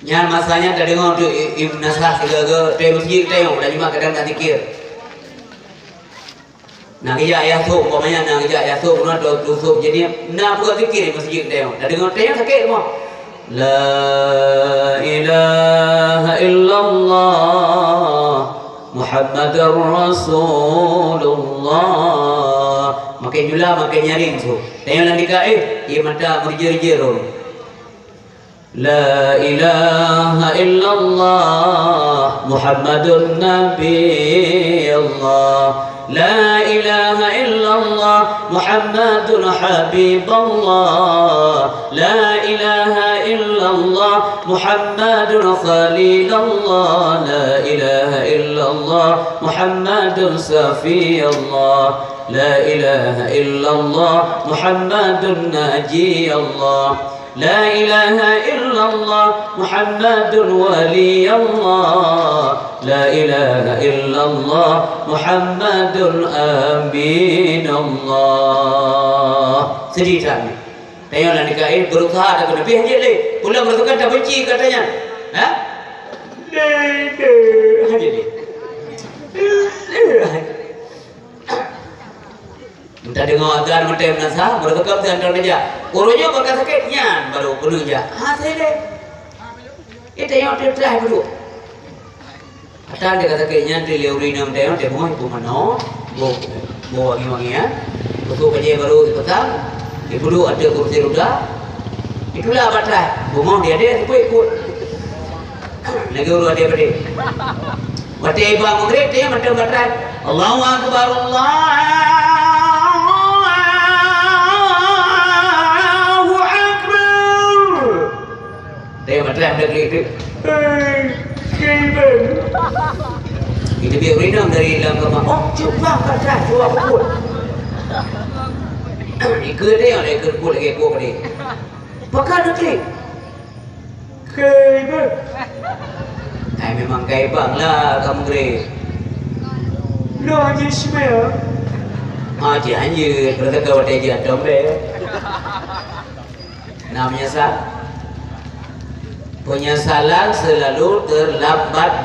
Nyan masanya dah dengar tu Ibn Nasrah segala terus masjid tengok dah lima kadang tak zikir. Nak kerja ayah tu, umpamanya nak kerja ayah tu, kemudian tusuk jadi nak buat zikir di masjid tengok. Dah dengar tengok sakit semua. La ilaha illallah Muhammadur Rasulullah. Makin jula makin nyaring tu. Tengok lagi kat ia mata berjer-jer. La ilaha illallah Muhammadun Nabi Allah. La ilaha illallah Muhammadun Habibullah. La ilaha illallah Muhammadun Khalilullah. La ilaha illallah Muhammadun Safiyullah. La ilaha illallah Muhammadun Najiyullah. La ilaha illallah Muhammadun waliyullah. La ilaha illallah Muhammadun aminullah. Sedih tak ni? Tengoklah ni kain berusaha tak kena lebih haji leh. Pulang bertukar tak benci katanya. Ha? Haji leh. Minta dengar azan macam nasa, bertukar seantar aja. Orangnya bakal sakitnya, baru penuh aja. Saya deh. Itu yang tertera dulu. Kata dia kata sakitnya, dia urinam dia, dia mau ibu mana, mau wangi ya. Betul kerja baru petang, ibu dulu ada kursi roda. Itulah baterai. Mau dia ikut. Lagi urut dia beri. Waktu ibu maghrib dia macam baterai. Allahu Akbar Allah. Dia macam ada klik tu. Kita biar urinam dari dalam kamar. Oh, cuba baterai, cuba pukul. Ikut dia yang dia pukul lagi pukul ni. Pakai ada klik. Klik. Memang kaya bang lah kamu kering. Lo aja semua. Aja anjir, berdekat pada dia dompet. Namanya sah. Penyesalan selalu terlambat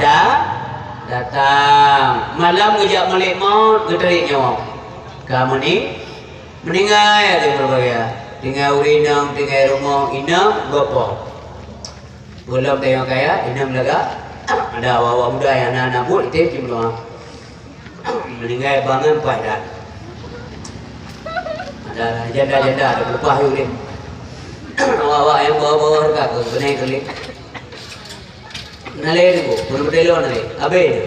datang. Malam ngejak malik maut, ngetarik nyawa. Kamu ni meninggal ya dia berbagai. Tinggal urinam, tinggal rumah inam, bapa. Belum tengok kaya, inam lega. Ada awak-awak muda yang anak-anak buat itu cuma meninggal bangun padat. Ada janda-janda ada berupah ni. Awak-awak yang bawa-bawa harga ke benai kali. Nalai ni bu, berbeda nalai. Abai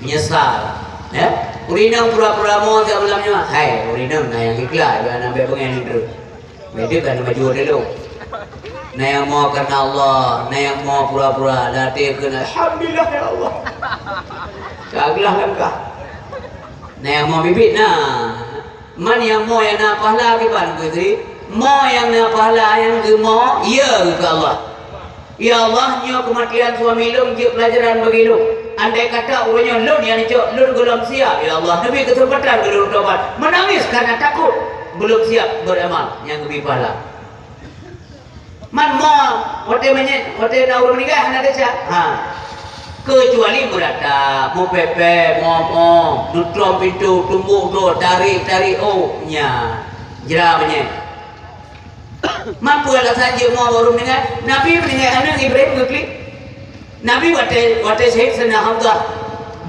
menyesal. Ya, urinam pura-pura mau siapa malamnya. Hai, urinam na yang ikhlas, jangan ambil pengen itu. Mereka kan maju dulu. Nah yang mau karena Allah, nah yang mau pura-pura latih kena alhamdulillah ya Allah. Kaglah langkah. Nah yang mau bibit nah. Man yang mau yang nak pahala ke pan putri? Mau yang nak pahala yang ke mau ya ke Allah. Ya Allah, nyo kematian suami lu je pelajaran bagi lu. Andai kata urangnya lu yang cok lu belum siap, ya Allah, Nabi kesempatan belum tobat. Menangis karena takut belum siap beramal yang lebih pahala. Man mau hotel na urang nikah anak dia. Ha. Kecuali berada, mau pepe, mau nutrom pintu, tumbuk do, tarik oh nya. Jeramnya. Mampu ada saja mau baru dengan Nabi meninggal anak Ibrahim ngeklik. Nabi wate Syekh Sana Hamzah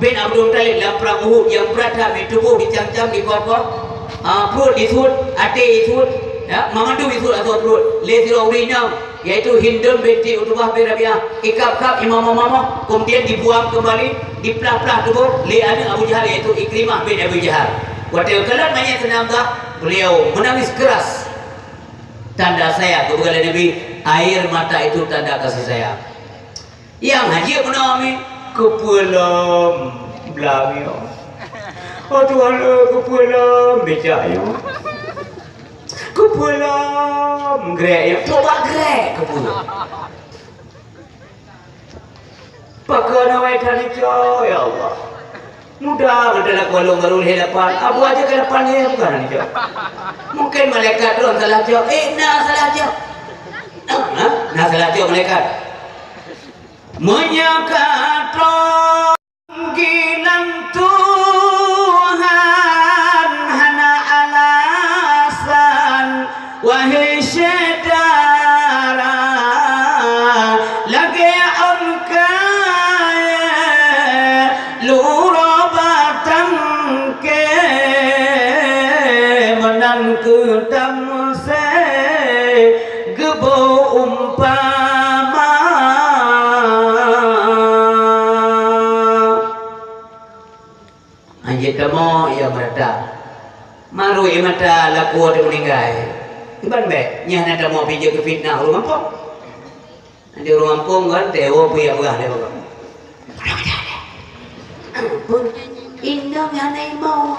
bin Abdul Talib dalam perang Uhud yang berada di tubuh dicam-cam di kokoh, perut disut, hati disut, ya, memandu disut atau perut. Lesir urinya yaitu Hindun binti Utbah bin Rabi'ah ikap-kap imam-imam kemudian dibuang kembali dipelah-pelah tubuh le anak Abu Jahal yaitu Ikrimah bin Abu Jahal. Wate kelan banyak Sana Hamzah beliau menangis keras. Tanda saya kepada Nabi, air mata itu tanda kasih sayang. Yang haji menami kepulam belangio. Oh Tuhan, kepulam becayo. Kepulam grek, coba grek kepulam. Pakai nawai tadi ya Allah. Mudah adalah kalau baru hadapan, abu aja ke depannya bukan ini jauh. Mungkin malaikat belum salah jauh, salah jauh. Nah salah jauh malaikat. Menyakat panggilan Tuhan hana alasan wahai saudara lagi ke tamse gebo umpama anjir tamo ya merata maru imata laku ada meninggal iban be nyah nada mau pinjau ke fitnah rumah pong andi rumah pong kan dewa puya buah dewa pun indong anai mau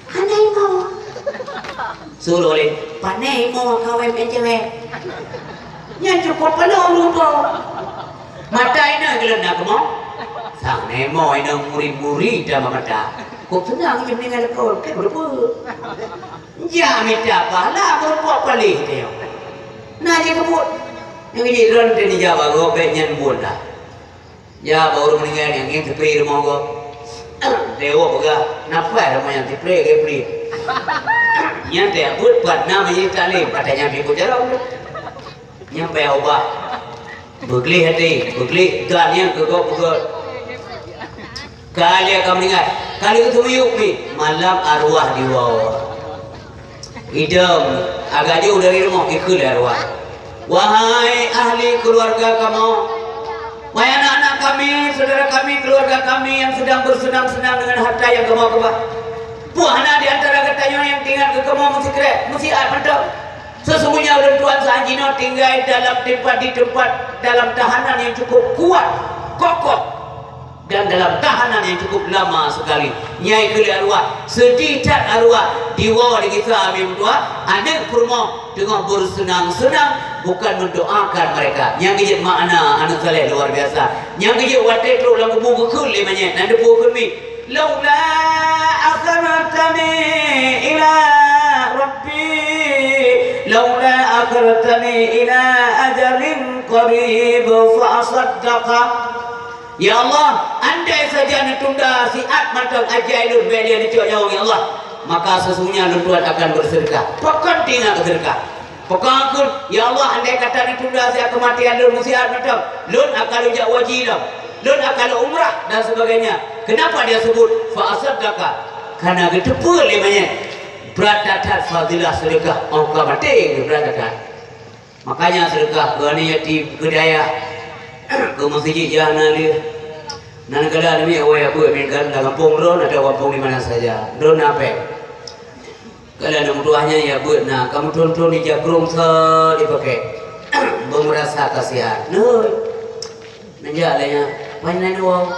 panai mau suruh oleh panai mau kawin cewek yang cukup penuh lupa mata ini gelap nak mau sang nemo ini muri-muri dah mata kok senang je meninggal kau kan berapa ya minta pahala berapa palih dia nah dia kebut yang ini ronde di Jawa gopek nyan bunda ya baru meninggal yang ini tepi rumah gua dewa pegah nafas ramai yang tipe gepli nyampe abut buat nama ini tali katanya ibu jarang nyampe ubah begli hati begli gannya kegok kali kamu ingat kali itu miyuk malam arwah di bawah idam agak jauh dari rumah ikut arwah wahai ahli keluarga kamu wahai anak-anak kami, saudara kami, keluarga kami yang sedang bersenang-senang dengan harta yang kamu kebah. Puhana di antara katanya yang tinggal ke kamu mesti kere, mesti ada. Sesungguhnya orang Tuhan Sahajino tinggal dalam dalam tahanan yang cukup kuat, kokoh, dan dalam tahanan yang cukup lama sekali. Nyai keli arwah, sedikat arwah diwa di kita amin tua, anak purmo dengan bersenang-senang bukan mendoakan mereka. Yang kijit makna anak saleh luar biasa. Yang kijit wadah tu lagu buku kul limanya, nanti buku mi. Laula akhartani ila Rabbi, laula akhartani ila ajalin qarib fa asaddaqa. Ya Allah, andai saja ditunda siat matang ajailun belia dicok ya Allah, maka sesungguhnya Tuhan akan bersedekah. Pokon tinggal bersedekah. Pokon ya Allah, andai kata ditunda siat kematian lun siat matang, lun akan ujak wajib, lun akan umrah dan sebagainya. Kenapa dia sebut fa'asadaka? Karena gedepul limanya beradatat fadilah sedekah. Ongkah mati beradatat. Makanya sedekah gani yatim gedaya ke masjid jangan dia. Nan kada ni awak aku minkan dalam kampung ron atau kampung di mana saja. Ron apa? Kalau nak tuahnya ya buat nak kamu tuan-tuan di jagrung dipakai bermerasa kasihan. Najak lah ya. Mana wong?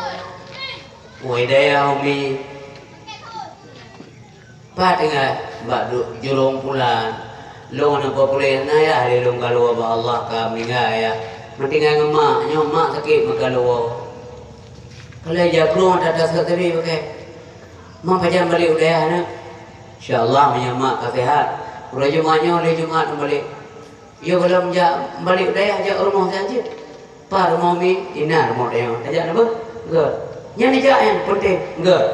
Woi daya umi. Pat ingat mbak jurung pulang. Long nak boleh naya hari long kalau Allah kami ya. Nanti ngai ngemak, nyomak sakit makalu. Kalau jagrung ada dasar tadi pakai. Mak pajan balik udaya nak. InsyaAllah menyamak kasihat. Udah Jumatnya oleh Jumat balik. Ya kalau balik udaya ajak rumah saja. Pak rumah mi ina rumah dia. Ajak apa? Enggak. Yang ajak yang penting. Enggak.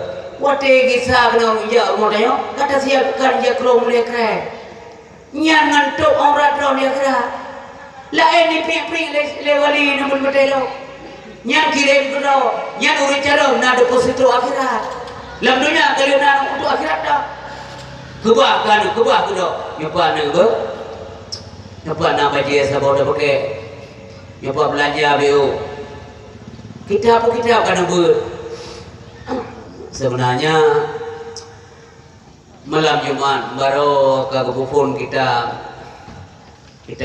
Wate kisah kena ajak rumah dia. Kata siapkan dia keluar mulai keren. Yang ngantuk orang tua dia keren. Lain ni ping-ping lewali namun bertelo. Yang kirim kena. Yang urut cara nak deposito akhirat. Dalam dunia kalau nak untuk akhirat dah. Kebak tu dah. Nyoba nak apa? Nyoba nak baca sabau dah pakai. Nyoba belajar bio. Kita kan buat. Sebenarnya malam Jumat baru ke kebufun kita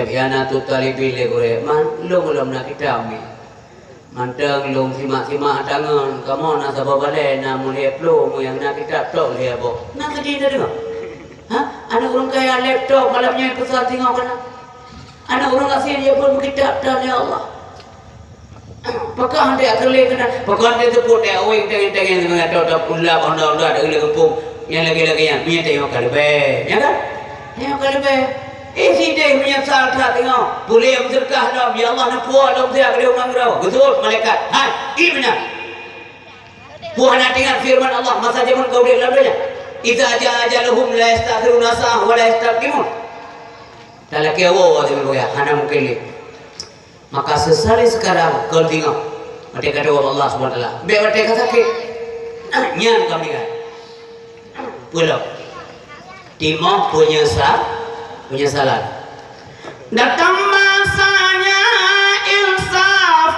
biana tu tali pilih kore. Man long nak kita mi. Manteng long simak tangan. Kamu nak sabau balai nak mulai upload mu yang nak kita tok lihat bo. Nak jadi dah dengar. Anak orang kaya laptop malamnya besar tengok kan. Anak orang kasih dia pun berkitab dan ya Allah. Pakah dia kerle kena. Pakah dia tu pun dia awing tengeng mengatakan dah pula onda ada gila kampung yang lagi yang punya tengok kali be. Ya kan? Tengok kali be. Si dia menyesal tak tengok. Boleh berserkah dah. Ya Allah nak puas dah dia dia orang rau. Betul malaikat. Ini benar. Puas nak dengar firman Allah masa zaman kau dia dalam dia. Idza jaa ajaluhum la yastakhiruna sa'ah wa la yastaqdimun. Talaki awo dia berkata hana mungkin. Maka sesali sekarang kau tengok. Mereka kata Allah Subhanahu wa taala. Be mereka sakit. Nyan kami kan. Pulau. Timah penyesalan. Datang masanya insaf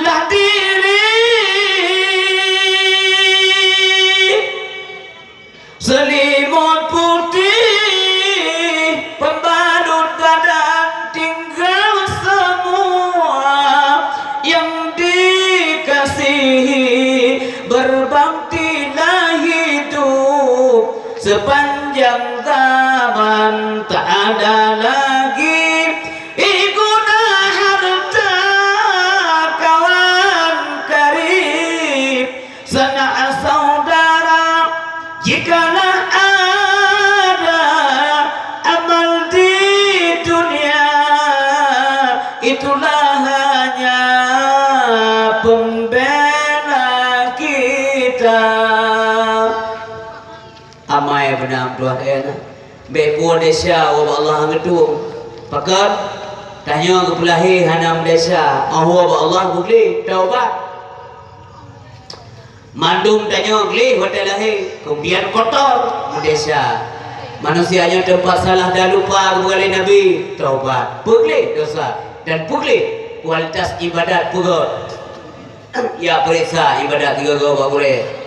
lah diri. Selimut putih pembalut badan tinggal semua yang dikasihi berbaktilah hidup sepanjang zaman tak ada lagi guna harta kawan karib sanak saudara jikalau ada amal di dunia itulah hanya pembela kita. Amai benar doa ena bepo desa wa Allah ngedung pakat tanya ke pelahi hanam desa wa Allah boleh taubat mandum tanya gelih hotel lahir kemudian kotor desa manusianya tempat salah dah lupa kepada Nabi taubat boleh dosa dan boleh kualitas ibadat pugot ya periksa ibadat 3 go boleh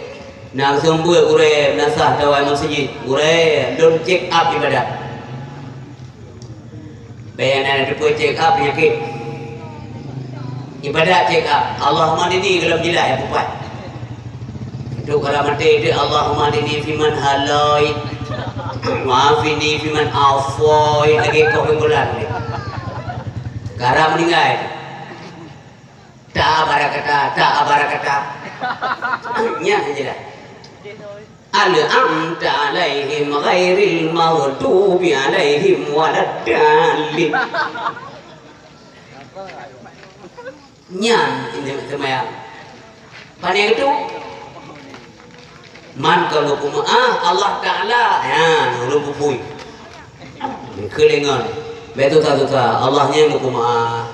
nak sembuh ure nasah tawai masjid ure don't check up ibadat bayanan ada check up penyakit ibadat check up Allahumma dini dalam jilah ya pupat itu kalau mati itu Allahumma dini fiman halai maafini fiman afoi lagi kau kebulan ni garam meninggal tak barakata nya saja dah Al-amta alaihim ghairil maghdubi alaihim waladdallin. Nyan ini semaya. Pada itu man kalau Allah Taala ya nurul bui. Kelengan. Betul tak Allahnya ngukuma.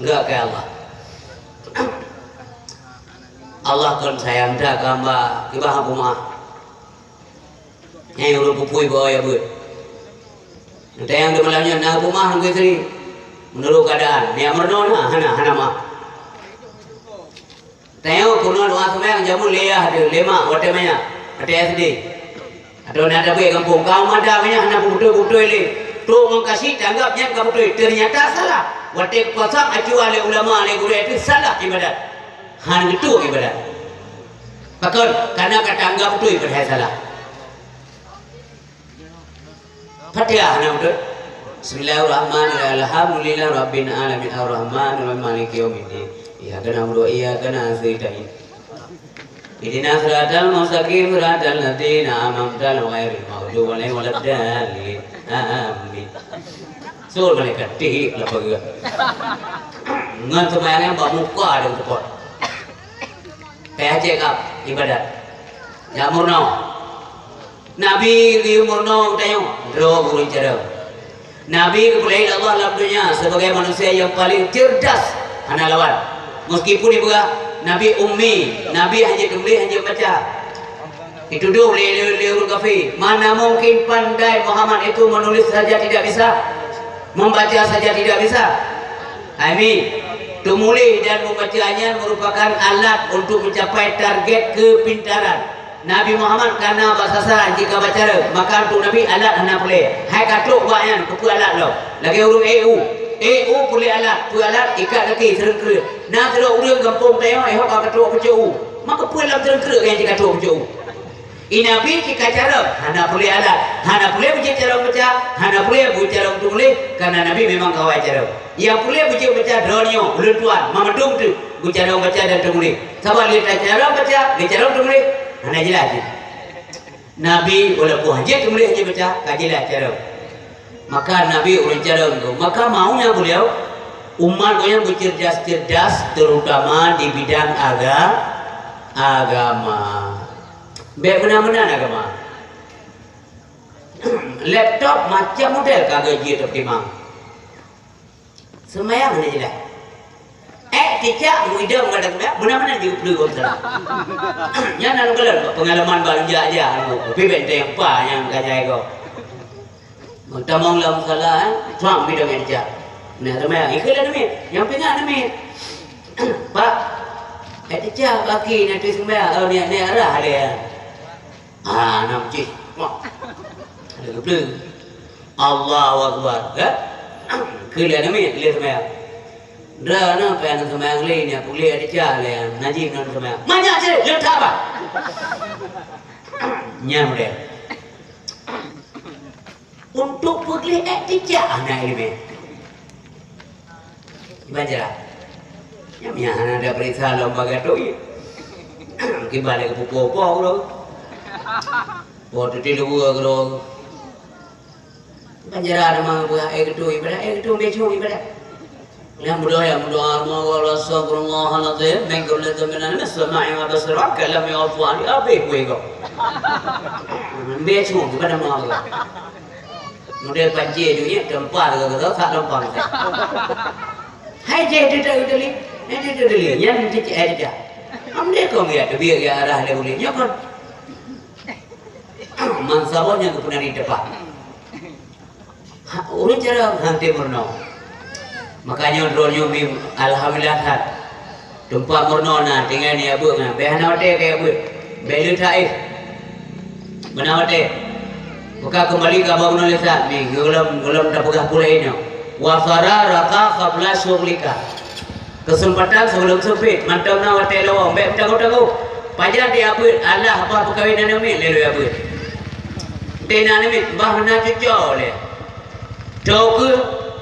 Enggak kayak Allah. Allah kan sayang dah gambar kibah rumah. Yang urut pupui bawa ya buat. Nanti yang di malamnya nak rumah nunggu istri. Menurut keadaan dia merdona hana mah. Tengok kuno doa semua yang jamu liah ada lima watemanya ada SD. Atau ada buat kampung kau ada banyak anak betul-betul ni. Tu mengkasih tanggapnya kamu betul. Ternyata salah. Waktu kosong acu oleh ulama oleh guru itu salah ibadat. Han itu ibadat. Pakon karena kata anggap itu ibadat salah. Fatihah nama betul. Bismillahirrahmanirrahim. Alhamdulillah rabbil alamin arrahmanirrahim maliki yaumiddin. Iyyaka na'budu wa iyyaka nasta'in. Ihdinas siratal mustaqim siratal ladzina an'amta 'alaihim ghairil maghdubi 'alaihim waladdallin. Amin. Sul malaikat tih lah pergi. Ngan sembahyang yang bawa muka ada tempat. Kayak cekap ibadat. Ya murno. Nabi liu murno tanya, ro guru cara. Nabi kemuliaan Allah dalam dunia sebagai manusia yang paling cerdas anak lawan. Meskipun dia bukan Nabi ummi, Nabi hanya tulis hanya baca. Dituduh oleh kafir. Mana mungkin pandai Muhammad itu menulis saja tidak bisa, membaca saja tidak bisa. Amin. Menulis dan membacanya merupakan alat untuk mencapai target kepintaran. Nabi Muhammad karena bahasa salah jika baca maka untuk Nabi alat hendak boleh. Hai katuk buatnya kepu alat lo. Lagi urung EU boleh alat, pu alat ikat kaki sereng kera. Nah terus urang kampung tayang hok katuk baca U. Maka pu dalam sereng kera yang jika katuk baca U. Nabi jika cara hendak boleh alat, hendak boleh baca cara baca, hendak boleh baca cara tulis karena Nabi memang kawai cara. Yang boleh baca dronyo ulun tuan mamadung tu baca cara baca dan tulis. Sabar lihat cara baca, lihat cara tulis. Hanya jelas je. Nabi walaupun hajat kemudian hanya baca kajilah cara. Maka Nabi ulun cara itu. Maka maunya beliau umat yang bercerdas-cerdas terutama di bidang agama. Benar-benar agama. Laptop macam model kagak je optimang. Semayang hanya jelas. Tidak mudah mengadang benar-benar diuplu salah. Yang nak kelar pengalaman belanja aja, pibet yang pa yang kaya ko. Tamang lam salah, tuang bidang aja. Nah, ramai ikhlas ni, yang pengen ni. Pak, tidak kaki nanti semua ni arah dia. Nam cik. Ada uplu. Allahu Akbar. Kelar ni, lihat semua. Rana pengen semayang lainnya boleh ada jalan najib non semayang banyak je letak apa nyam dia untuk pergi tidak anak ini baca nyamnya anak ada periksa lomba gaduh kembali ke pupuk lo waktu tidur lo baca nama buah gaduh gaduh becung ibadah yang berdoa Allah astagfirullahaladzim min kulli dhanbin as-sama'i wa basra kalam yafani abe gue kok becung kepada Allah model panci dunia tempat ke tak lempang hai je dili yang cek aja amde kau ya biar ya arah dia boleh nyokon mansabnya kepunya di depan urut cara hanti murno. Makanya dronyo bim alhamdulillah hat tempat murnona dengan ni abu ngah behana wate ke abu belu taif mana wate maka kembali ke abang nulisan ni gelam dah pegah pula ini wa fararaka qabla syughlika kesempatan sebelum sempit mantap na wate lawang be tago pajar dia abu Allah apa perkahwinan ni lelu abu dena ni bahna cucol le tok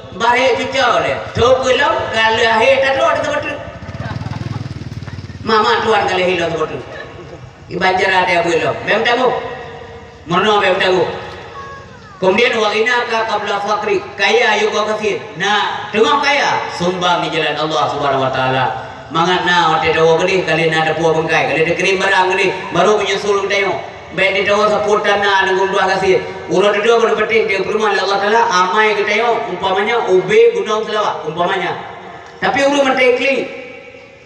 Bahaya cucau le, cukulam kalau akhir tak ada tempat tu. Mama tuan kalau hilang tempat tu. Ibajar ada abu hilang, bem tahu, mana bem tahu. Kemudian wahina kabla fakri, kaya ayu kau kafir. Nah, tengok kaya, sumbang di jalan Allah Subhanahu Wa Taala. Mangat na waktu dawa kali ada puas bengkai, kali ada kirim barang kali baru menyusul tengok. Baik di dawa seputar na dengan dua kasih. Urut itu berpenting dia firman Allah Taala amai kita yo umpamanya ube gunung selawat umpamanya. Tapi urut mentekli.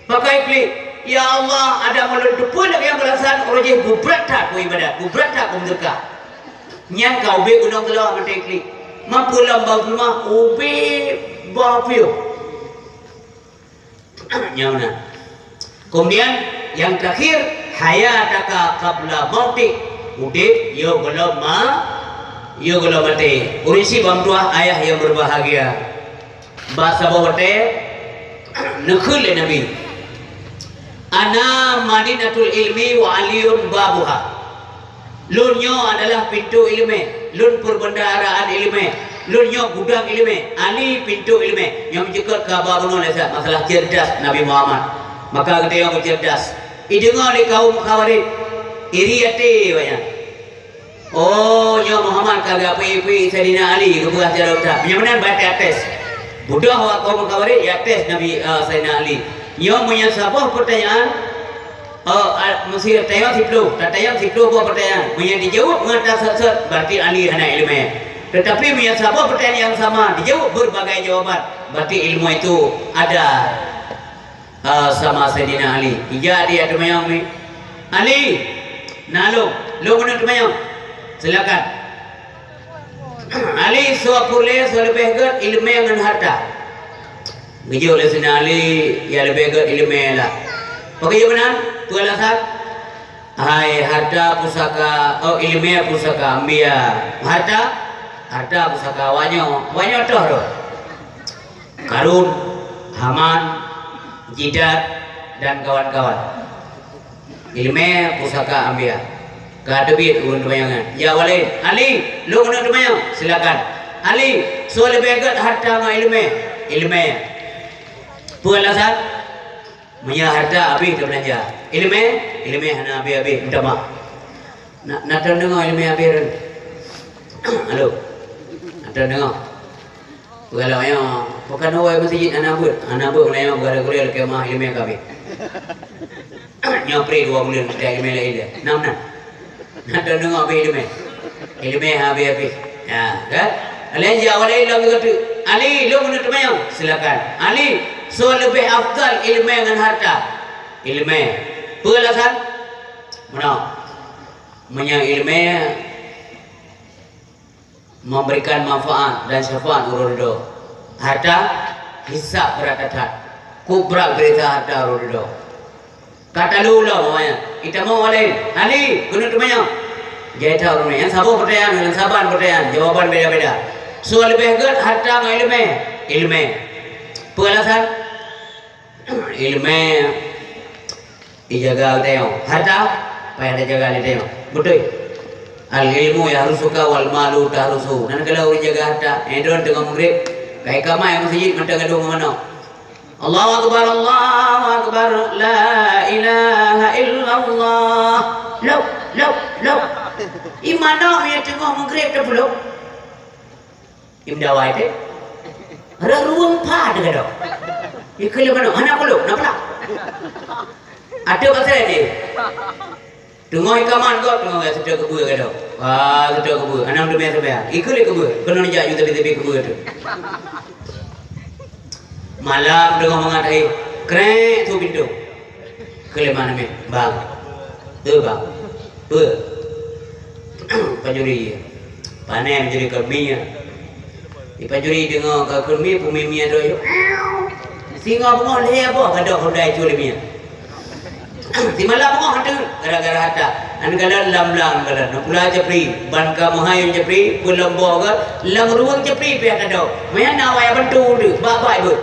Pakai kli. Ya Allah ada mulut pun lagi yang belasan orang je gubrat tak ku ibadat, gubrat tak ku sedekah. Nyang kau ube gunung selawat mentekli. Mampu lambang rumah ube bapio. Nyana. Kemudian yang terakhir hayataka qabla mautik udik, yo belum mati. Urisi bamtua ayah yang berbahagia. Bahasa bawate nekul Nabi. Ana madinatul ilmi wa aliyun babuha. Lunyo adalah pintu ilmu, lun perbendaharaan ilmu, lunyo gudang ilmu, Ali pintu ilmu. Yang menjekat kabar bunuh masalah cerdas Nabi Muhammad. Maka kita yang cerdas. Idengar di kaum Khawarij, iri hati banyak. Oh, ya Muhammad kagak pi Sayyidina Ali kebuah jalan utara. Benar-benar baca atas. Budak awak kaum Khawarij ya atas Nabi Sayyidina Ali. Yang punya sebuah pertanyaan, mesti tayang siplu, tayang siplu buat pertanyaan. Punya dijawab mengatas set berarti Ali hana ilmu. Tetapi punya sebuah pertanyaan yang sama dijawab berbagai jawaban. Berarti ilmu itu ada sama Sayyidina Ali. Ija dia temayang ni. Ali, nalung, lu mana temayang? Silakan. Ali suapule lebih gat ilmu dengan harta. Bijau oleh Sayyidina Ali ya lebih gat ilmu lah. Pakai benar? Tu alasan. Hai harta pusaka, ilmu pusaka ambia. Harta pusaka wanyo toh. Karun, Haman, Jidat dan kawan-kawan. Ilmu pusaka ambia. Kadebit untuk bayangan. Ya Walid, Ali, lu nak bayang? Silakan. Ali, soal begat harta dengan ilmu. Pualasan, punya harta habis tu belanja. Ilmu hana habis minta maaf. Nak dengar ilmu habis. Halo, nak dengar. Kalau yang bukan awak masjid anak buat lain berada kuliah ke mah ilmu kami. Nyapri 2 bulan kita ilmu lain dia. Nak dengar apa ilmu habis. Ya, kan? Lain jawab lain lagi kata. Ali, lu menurut mayang? Silakan. Ali, soal lebih afdal ilmu dengan harta. Ilmu. Pelasan? Mana? Punya ilmu memberikan manfaat dan syafaat urut. Harta hisab beratat. Kubrak berita harta urut. Kata lu lah mamanya. Kita mau lain. Ali, menurut mayang? Jaya tahu ni. Yang sabar pertanyaan dengan sabar pertanyaan. Jawaban beda-beda. Soal lebih gat harta dengan ilmu. Pelasan? Ilmu dijaga tengok. Harta payah dijaga tengok. Betul. Al ilmu ya harus suka wal malu tarusu. Dan kalau orang jaga harta, endon tengok maghrib. Kayak kamai yang masjid mentang gedung mana? Allahu akbar, Allahu akbar, la ilaha illallah. Lo. Imana punya tengok maghrib tu belum? Imdawai tu. Ada ruang pa dekat tu. Ikut mana? Anak belum? Nampak? Ada pasal ni. Tengok ikaman kau, tengok sedar kebun ke tu. Sedar kebun. Anak tu biasa. Ikut kebun. Kena njak you tepi kebun tu. Malam tengok mengatai. Krek tu pintu. Keleman ni, bang. Tu bang. Panjuri. Panen menjadi kerminya. Panjuri dengar ke kermi pumimia tu. Singa bunga leh apa kada hodai curi mia. Di malam bunga hatu gara-gara hata. An kada lam kada. Pula japri ban ka mahayun japri pulam boga lam ruang japri pe kada. Maya nawai bantu du babai bu.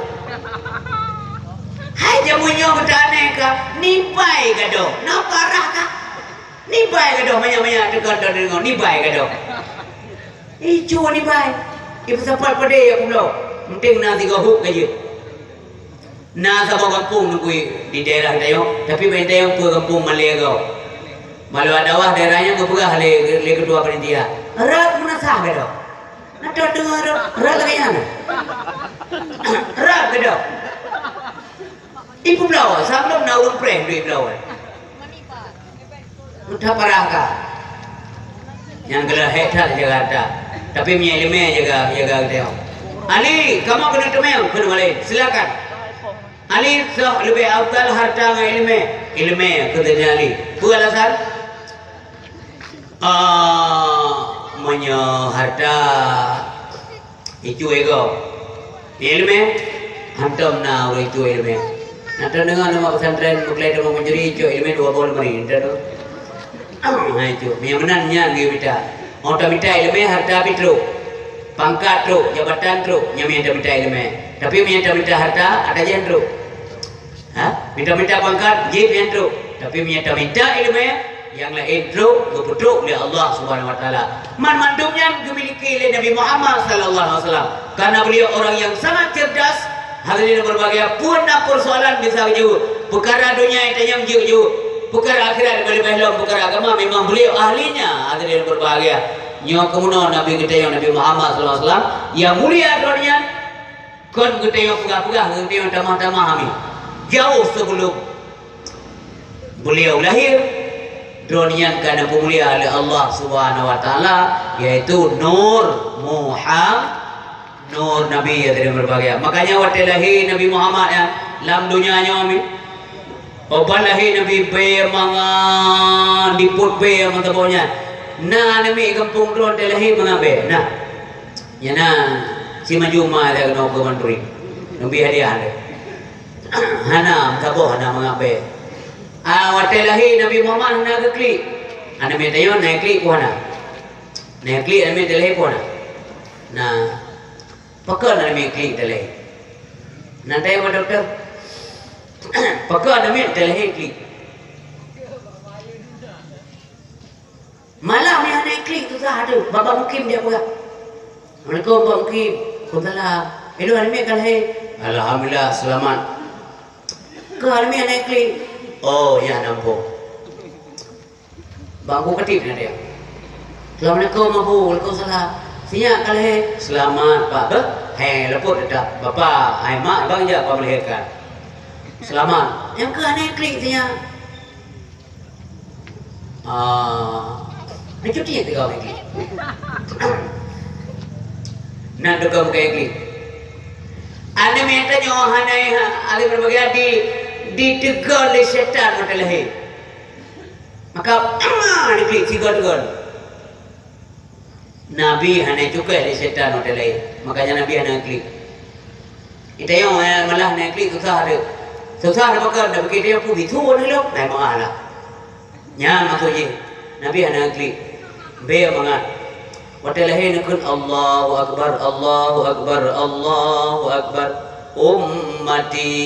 Hai jamunyo betane ka nipai kada. Naparah ka. Nipai kada maya dekat dengar nipai kada. Ijo nipai. Ibu sapal pada ya pulau. Penting nasi gahuk aja. Nasa kampung nunggu di daerah Dayong, tapi main Dayong pun kampung Malay kau. Malu ada wah daerahnya kau pegah le kedua perintia. Rat mana sah kau? Nak dengar rat lagi mana? Rat kau. Ibu belau, sebelum naurun prem duit belau. Mudah parah kah? Yang gelar hektar Jakarta, tapi punya ilmu jaga Dayong. Ali, kamu kena temui, kena Malay. Silakan. Ali lebih afdal harta dengan ilmu katanya Ali. Alasan punya harta itu ego ilmu hantam na itu ilmu. Nanti dengan nama pesantren buklai nama menjadi itu ilmu 2 bulan mari. Itu yang menanya dia minta. Orang tak minta ilmu harta pitro. Pangkat tro, jabatan tro, yang minta ilmu. Tapi minta harta ada jen tro. Minta pangkat jib jen tro. Tapi minta ilmu yang lain tro, berputuk oleh Allah Subhanahu Wa Taala. Mandumnya dimiliki oleh Nabi Muhammad Sallallahu Alaihi Wasallam. Karena beliau orang yang sangat cerdas. Hadirin berbahagia, pun persoalan bisa jauh. Perkara dunia itu yang jauh. Perkara akhirat boleh belum, perkara agama memang beliau ahlinya. Hadirin berbahagia. Nyo kemudian Nabi kita yang Nabi Muhammad Sallallahu Alaihi Wasallam yang mulia dunia. Kon kita yang pegah-pegah, kita yang tamah-tamah kami. Jauh sebelum beliau lahir, dunia karena pemulia oleh Allah Subhanahu Wa Taala, yaitu Nur Muhammad. Nur Nabi yang berbahagia. Makanya waktu lahir Nabi Muhammad ya, dalam dunia kami. Obat lahir Nabi be mangan diput be mantabonya. Nah Nabi kampung drone lahir mengabe. Nah. Ya nah si majuma ada kena ke mantri. Nabi hadiah ada. Hana tabo hana mengabe. Waktu lahir Nabi Muhammad hana ke klik. Ana me tayo naik klik ko hana. Naik klik ame lahir ko hana. Nah Pakar Nabi klik dalai. Nanti apa doktor? Pakar Nabi dalai klik. Malam ni anak klik tu tak ada. Bapa Mukim dia pula. Assalamualaikum Pak Mukim. Waalaikumsalam. Itu Nabi dalai. Alhamdulillah selamat. Ke Nabi anak klik. Oh ya nampak. Bangku ketip dia. Assalamualaikum Abu. Waalaikumsalam. Sinya kalau selamat Pak ber, leput dah Bapa, mak bang je apa melahirkan. Selamat. Yang ke aneh klik sinya. Ni cuti yang tiga klik. Nak dukung kayak klik. Ane minta nyawa hanai ali berbagai ditegur oleh syaitan pada lahir. Maka ni klik tiga. Nabi hanya cukai di setan hotel lain. Makanya Nabi hanya klik. Kita yang malah hanya klik susah ada. Susah ada bakal dah begitu yang putih tu ni loh. Naik mengalah. Nyam masuk je. Nabi hanya klik. Be mangat. Hotel lain nakun Allahu Akbar, Allahu Akbar, Allahu Akbar. Ummati.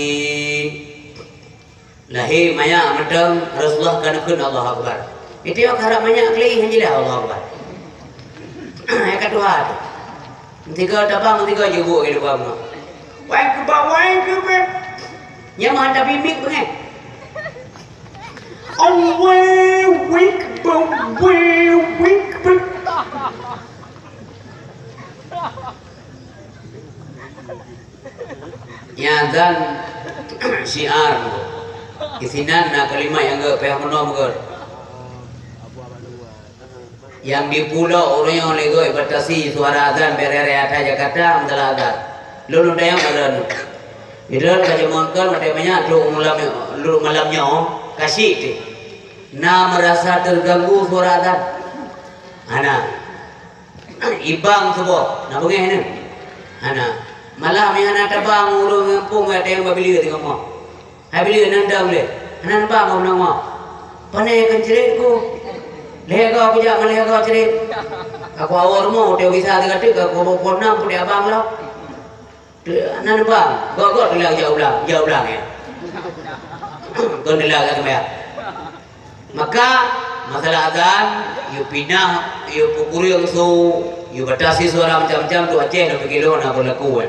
Lahir maya madam Rasulullah kan nakun Allahu Akbar. Itu yang harap maya klik hanjilah Allahu Akbar. Yang kedua tu, tiga tabang tiga jubuk itu bang. Wang ke. Yang mana bimik pengen? Wing. Ya dan syiar, isinan nak kalimat yang ke pihak menua mungkin. Yang di pulau orang yang lego batasi suara azan berere ada Jakarta mendalah azan. Lalu dayang ada. Idal kaje mongkal mate banyak lu malamnya kasih ti. Na merasa terganggu suara azan. Ana ibang sebo na bunge ni. Ana malam yang ana tabang urung ngampung ada yang babili tengok mo. Habili nandang le. Ana bang ngom mo. Panai kan ceritku. Lega aku jangan lega cerit. Aku awal mau dia bisa dekat aku mau pernah pun dia abang lah. Nan bang, gak bilang jauh belang ya. Kau bilang kan ya. Maka masalah azan, you pindah, you pukul yang su, you batasi suara macam-macam tu aja nak pergi nak berlakuan.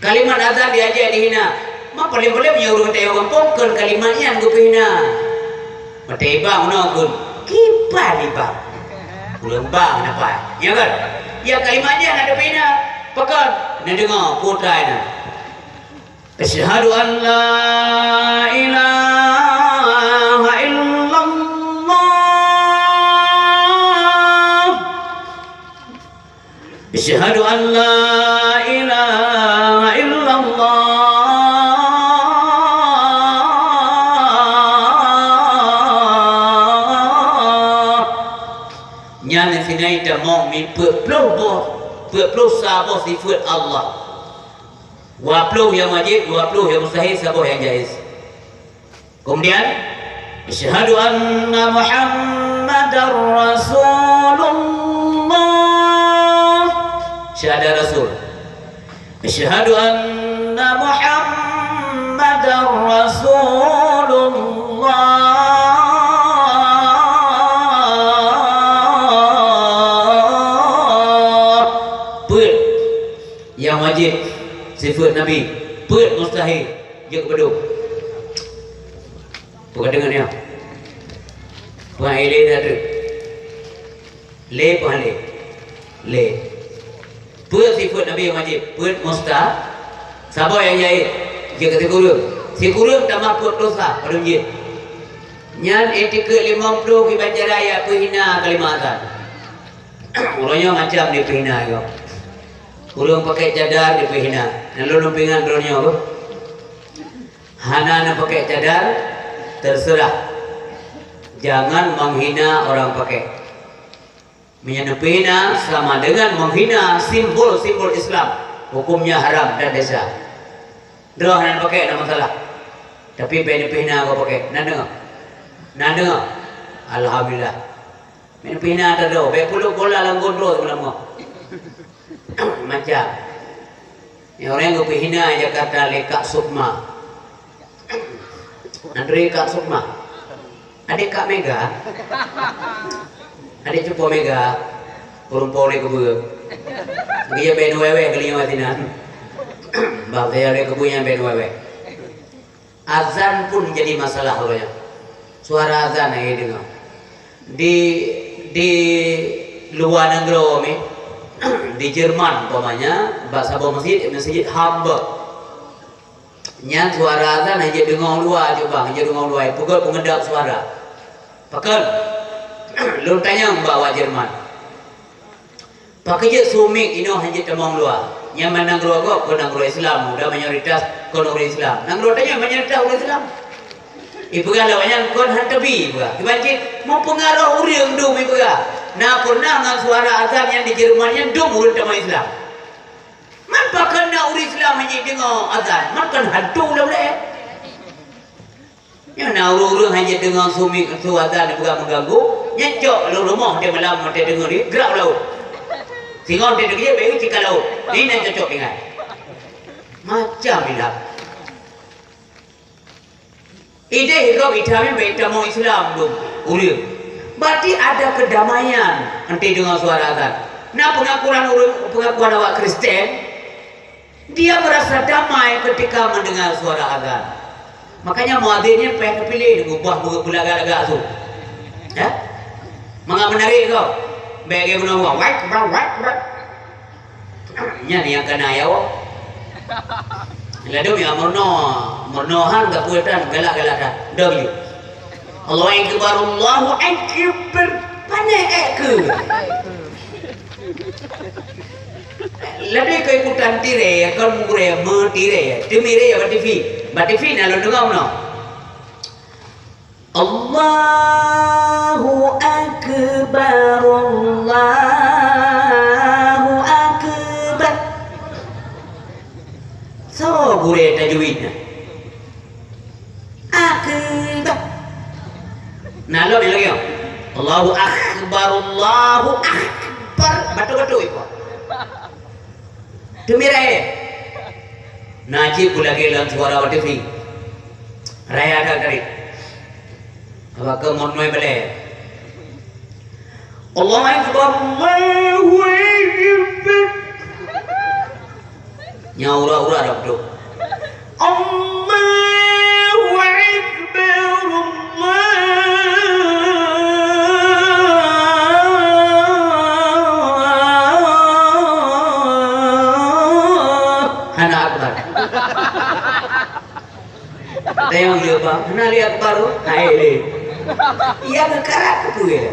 Kalimat azan dia aja dihina. Mak paling-paling menyuruh kita yang kampung kalimatnya aku hina. Mata ibang nak pun kipan ibang, pulang bang apa? Ya kan? Ya kalimatnya ada pina, pekan, nak dengar putai na. Asyhadu an la ilaha illallah. Asyhadu an la ilaha illallah. Yang sini dah mau mimpi peluk sabah sifat Allah. 20 yang wajib, 20 yang mustahil, 10 yang jaiz. Kemudian Asyhadu anna Muhammadar Rasulullah. Syahadat Rasul. Asyhadu anna Muhammadar Rasulullah. Put yang wajib sifat Nabi, put mustahil je kepada bukan dengan dia. Bukan le dah tu. Le bukan le. Le. Put sifat Nabi yang wajib, put mustahil. Siapa yang jahit? Dia kata kurung. Si kurung tak mampu dosa pada masjid. Nyan etika 50 ki baca raya penghina kalimah azan. Orangnya macam dia penghina kau. Kurung pakai cadar dia penghina. Lalu lumpingan orangnya apa? Hana nak pakai cadar terserah. Jangan menghina orang pakai. Menghina sama dengan menghina simbol-simbol Islam. Hukumnya haram dan dosa. Derah nak pakai tak masalah. Tapi penghina kau pakai. Nak dengar? Nak dengar? Alhamdulillah. Penghina tak ada. Baik puluh bola dalam gondol lama. Macam ni orang yang penghina Jakarta lekak sukma. Andre Kak Sukma, adik Kak Mega, adik cupo Mega, perempuan oleh kebu, dia ben wewe kelima tinan, bab saya oleh kebunya ben wewe. Azan pun jadi masalah orangnya, suara azan yang dengar di luar negeri, di Jerman umpamanya bahasa masjid Hamburg. Nya suara azan aja dengar luar coba, aja dengar luar. Pukul pengedap suara. Pakal. Lu tanya bawa Jerman. Pakai je sumik ino hanya temong luar. Nya mana negara kau nang negara Islam, udah mayoritas kau negara Islam. Nang negara tanya mayoritas orang Islam. Ibu kan lawannya kau hantabi buka. Dibanci mau pengaruh urang dum ibu ya. Nah pernah ngan suara azan yang di Jermannya dum urang tema Islam. Man pakai nak urus Islam hanya dengar azan, man kan hantu lah boleh. Yang nak urus hanya dengar sumik tu azan bukan mengganggu. Nyecok lu rumah dia malam dia dengar dia gerak laut. Singon dia kerja baik cikal laut. Ini nak cocok dengan. Macam inilah. Ide hidup Islam baik tamu Islam dum urus. Berarti ada kedamaian nanti dengar suara azan. Nah pengakuan awak Kristen. Dia merasa damai ketika mendengar suara azan. Makanya muadzinnya pengen pilih ubah bulaga-laga tu. Ya? Mangga menarik kau. Bagi menunggu wak. Nya ni yang kena ya. Lalu yang mernohan tak puatan galak-galak dah. Dah you. Allahu akbar, Allahu akbar. Pandai ke? Lebih ke ikutan tire, kalau mure, tire, timire ya batifi nak lo dengar no. Allahu akbar, Allahu akbar. So gure tajwidnya. Akbar. Nah lo ni lagi. Allahu akbar, Allahu akbar. Batu-batu itu. Tumirai najib pula dalam suara TV raya ada dari apa ke monoi balik Allahu akbar Allahu akbar nyaura-ura dah betul Allahu akbar Tayang dia apa? Mana lihat baru? Hai Ia kekarak tu ya.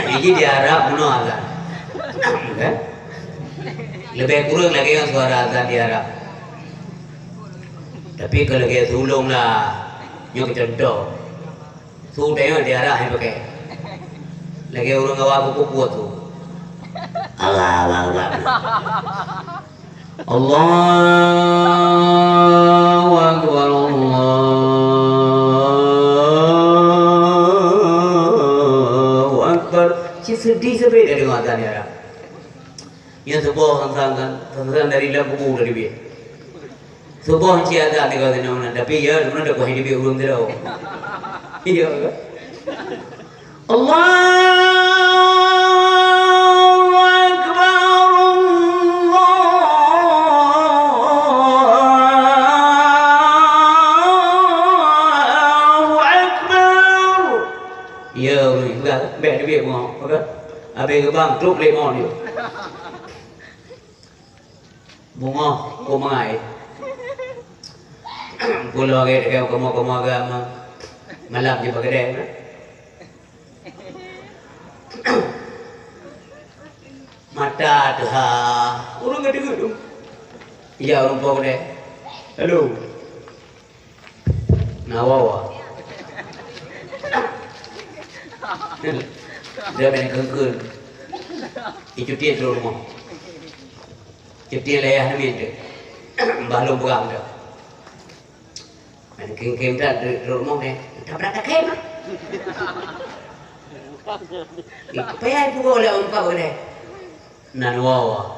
Ini di Arab mana azan? Lebih kurang lagi yang suara azan di Arab. Tapi kalau kita sulung lah, yang contoh, sudah di Arab yang pakai. Lagi orang awak kuku tu. Allah. Allahu akbar Allah sedih sampai dia dengar azan ya. Yang subuh sang dari dalam kubur dari dia. Subuh ci azan dia kata nak tapi ya mana dah kau hidup belum tahu. Iya ke? Allahu Akbar Allahu Akbar. Ya, enggak bek dia mau, okey. Habis ke bang truk le mau dia. Bunga ko mangai. Pulau ke kamu agama malam di Baghdad. Mata dah. Orang gede gede. Ya orang pok deh. Hello. Nawawa. Dia main kengkun. Itu dia tu rumah. Cuti layah ni tu. Balu buang tu. Main kem dah di rumah ni. Tak berapa kem. Payah tu boleh umpah boleh. Nanwawa.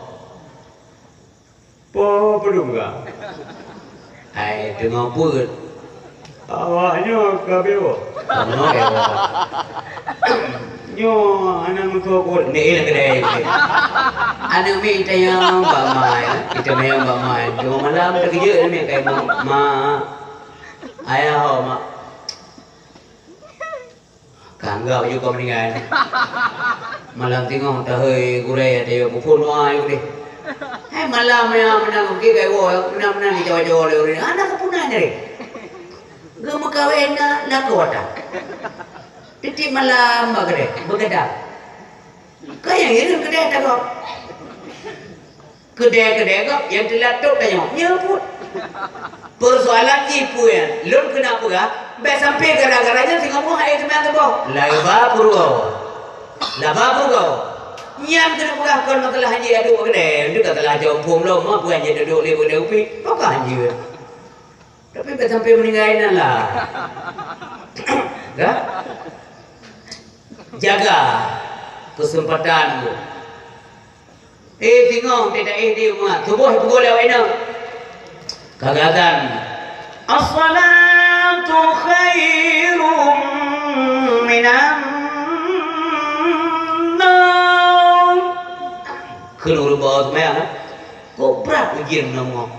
Po belum ke? Hai tengah put. Awaknya kabel. Mana ke? Nyo anak muka put ni lah kedai. Anak minta yang bamai, kita yang bamai. Cuma malam terkejut ni kayak mak. Ayah ho mak. Kanggau juga meninggal. Malam tengok tak hei gulai ada yang pun wai gulai. Hai malam yang menang ke kayak menang di Jawa-Jawa le. Anak kepunan ni. Gemu kawin nak kawata. Titik malam bagre, begadang. Kayak ini kedai tak kau. Kedai kau yang terlatuk tanya, nyebut. Persoalan ibu yang lun kena apa? Baik sampai gara-garanya tinggal pun hari semen tu kau. Laba purgo, Nyam kena buka kon makalah haji aduk kedai. Dia katalah jauh pun belum, mak bukan je duduk lebu upi. Kau kan haji. Tapi baik sampai meninggal lah. Gak? Jaga kesempatan tu. Tengok tidak dia rumah. Tubuh pukul lewat ini. Kagatan. As-salatu khairum minan nar. Keluar bawah semua. Kau berat ujian nama.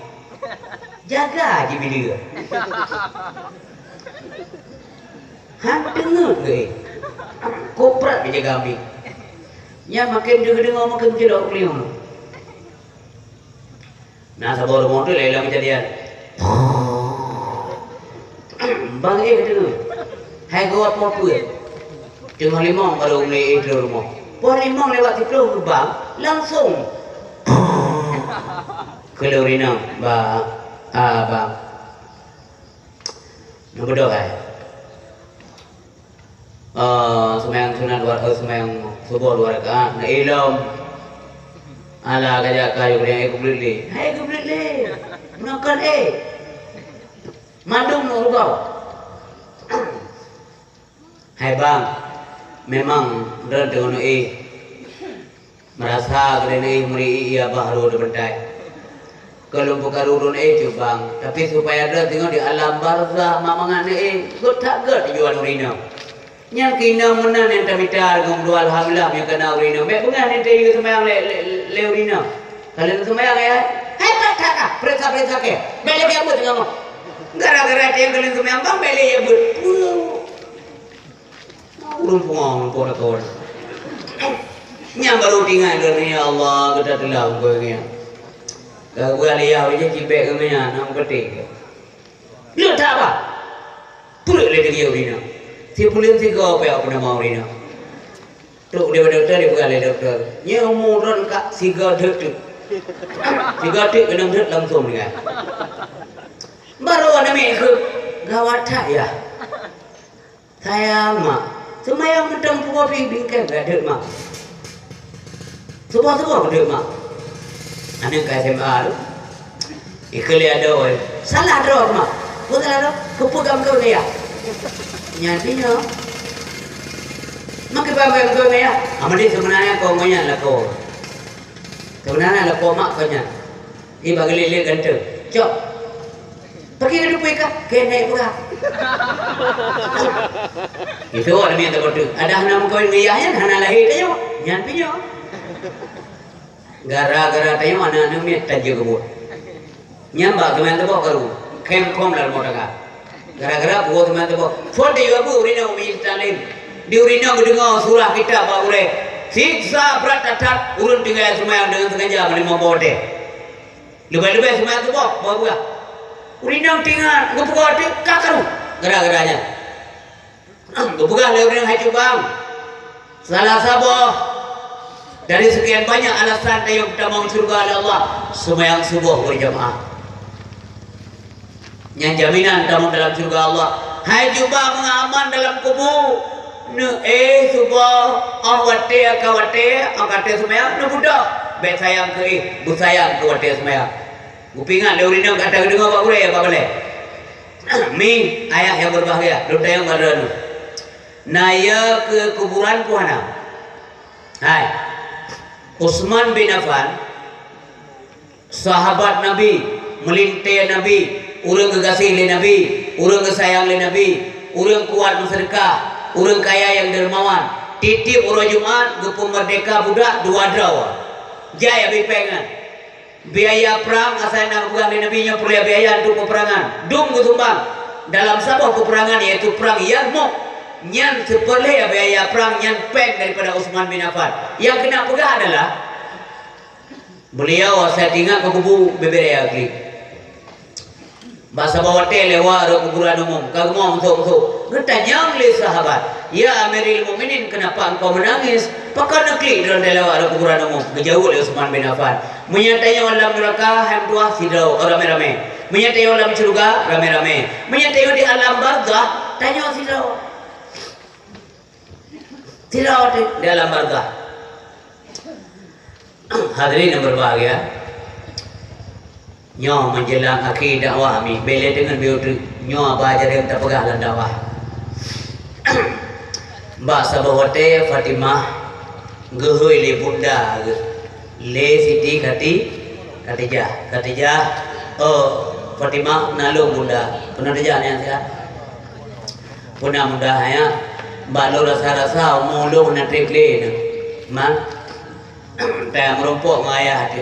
Jaga je bila. Han dengar ke? Koprat dia jaga ambil. Ya makin dengar makin tidak beliau. Nah sabar rumah tu lelah kejadian. Bang kata. Hai kau apa pun. Tengah limang baru mulai ke rumah. Pon limang lewat situ ke bang langsung. Keluar rina bang. Bang. Nak berdoa. Semayang sunat semayang subuh 2 rakaat. Nak ilmu. Ala kajak kayu yang aku beli. Hai aku beli. Makan Mandung nak kau. Hai bang. Memang berat dengan merasa kerana muri ia baharu berbentai. Kalau bukan urun tu bang. Tapi supaya ada tengok di alam barzah mamangan kau tak gerd jual urina. Yang kena menang yang termitar gumdu alhamdulillah yang kena urina. Baik bukan nanti juga semayang le urina. Kalau semayang hai tak kah? Periksa ke? Beli dia buat tengok. Gara-gara dia kalau semayang bang beli dia buat. Urun pun kau. Yang baru tinggal kerana ya Allah kita telah kau Kau aliyah aja cipek kemana nak ketik. Lu tak apa? Pulih le dia urina. Si pulih si kau apa nama urina. Tu dia doktor dia bukan le doktor. Nya umuran kak si gadet. Si gadet kena gadet langsung dengan. Baru ada mekh gawat ya. Saya mak semayang macam puapi bingkai gadet mak. Semua gadet mak. Anak ke SMA tu ikhli ada salah ada mak bukan salah ada kepegam kau dia nyatinya makin bukan ya. Amadi sebenarnya kau banyak lah kau. Sebenarnya lah kau mak banyak. Ini bagi lele ganteng. Cok. Pergi ke depan kah? Kena naik pula. Itu orang yang tak betul. Ada anak kau yang ayahnya, anak lahir tayo. Jangan pinjau. Gara-gara tayo anak-anak ni tajuk kebuat. Nyamba kemen tu bawa karu. Kem kom dalam motor kah. Gara-gara buat teman tu bawa. Phone dia juga urina umi instalin. Di urina mendengar surah kita bawa boleh. Siksa berat tatat urun tinggal semua dengan sengaja menerima bawa deh. Lebih-lebih semua tu bawa buka. Urina tinggal buka deh kakaru. Gara-garanya. Buka urina hai cubang. Salah sabah. Dari sekian banyak alasan yang kita mau surga oleh Allah, sembahyang subuh berjamaah. Yang jaminan kamu dalam surga Allah. Hai jubah mengaman dalam kubur. Subuh awate akawate akate sembahyang nu budak. Bet sayang ke bu sayang ke wate sembahyang. Upingan le urina kata dengar apa boleh apa boleh. Mi ayah yang berbahagia, lu tayang badan. Naya ke kuburan puana. Hai. Utsman bin Affan sahabat Nabi, melintir Nabi, urang kekasih le Nabi, urang kesayang le Nabi, urang kuat bersedekah, urang kaya yang dermawan. Titip urang Jumat gepung merdeka budak dua draw. Jaya bipengan. Biaya perang asal nak bukan le Nabi nya perlu biaya untuk peperangan. Dum gusumbang dalam sebuah peperangan yaitu perang Yarmouk. Yang sepelih biaya perang yang pek daripada Utsman bin Affan. Yang kena pegah adalah beliau saya tinggal ke kubu beberapa kali. Bahasa bawa lewat kuburan umum. Kagum untuk bertanya oleh sahabat, ya Amirul Mukminin, kenapa engkau menangis? Pakai nakli dalam lewat kuburan umum. Kejauh oleh Utsman bin Affan. Menyatanya dalam neraka hem dua sidau rame-rame. Menyatanya dalam surga rame-rame. Menyatanya di alam barzah tanya sidau. Tidak di dalam barzah. Hadirin yang berbahagia, nyo menjelang akhir dakwah mi bela dengan biutu nyo bajar yang tak pegah dalam dakwah. Mbak sahabat Fatimah gehui le bunda le Siti Khadijah Fatimah nalung bunda pernah jalan yang saya pernah muda ya. Mbak lo rasa-rasa mulu nak trekle ni, mak, tak merumpuk ngayah tu.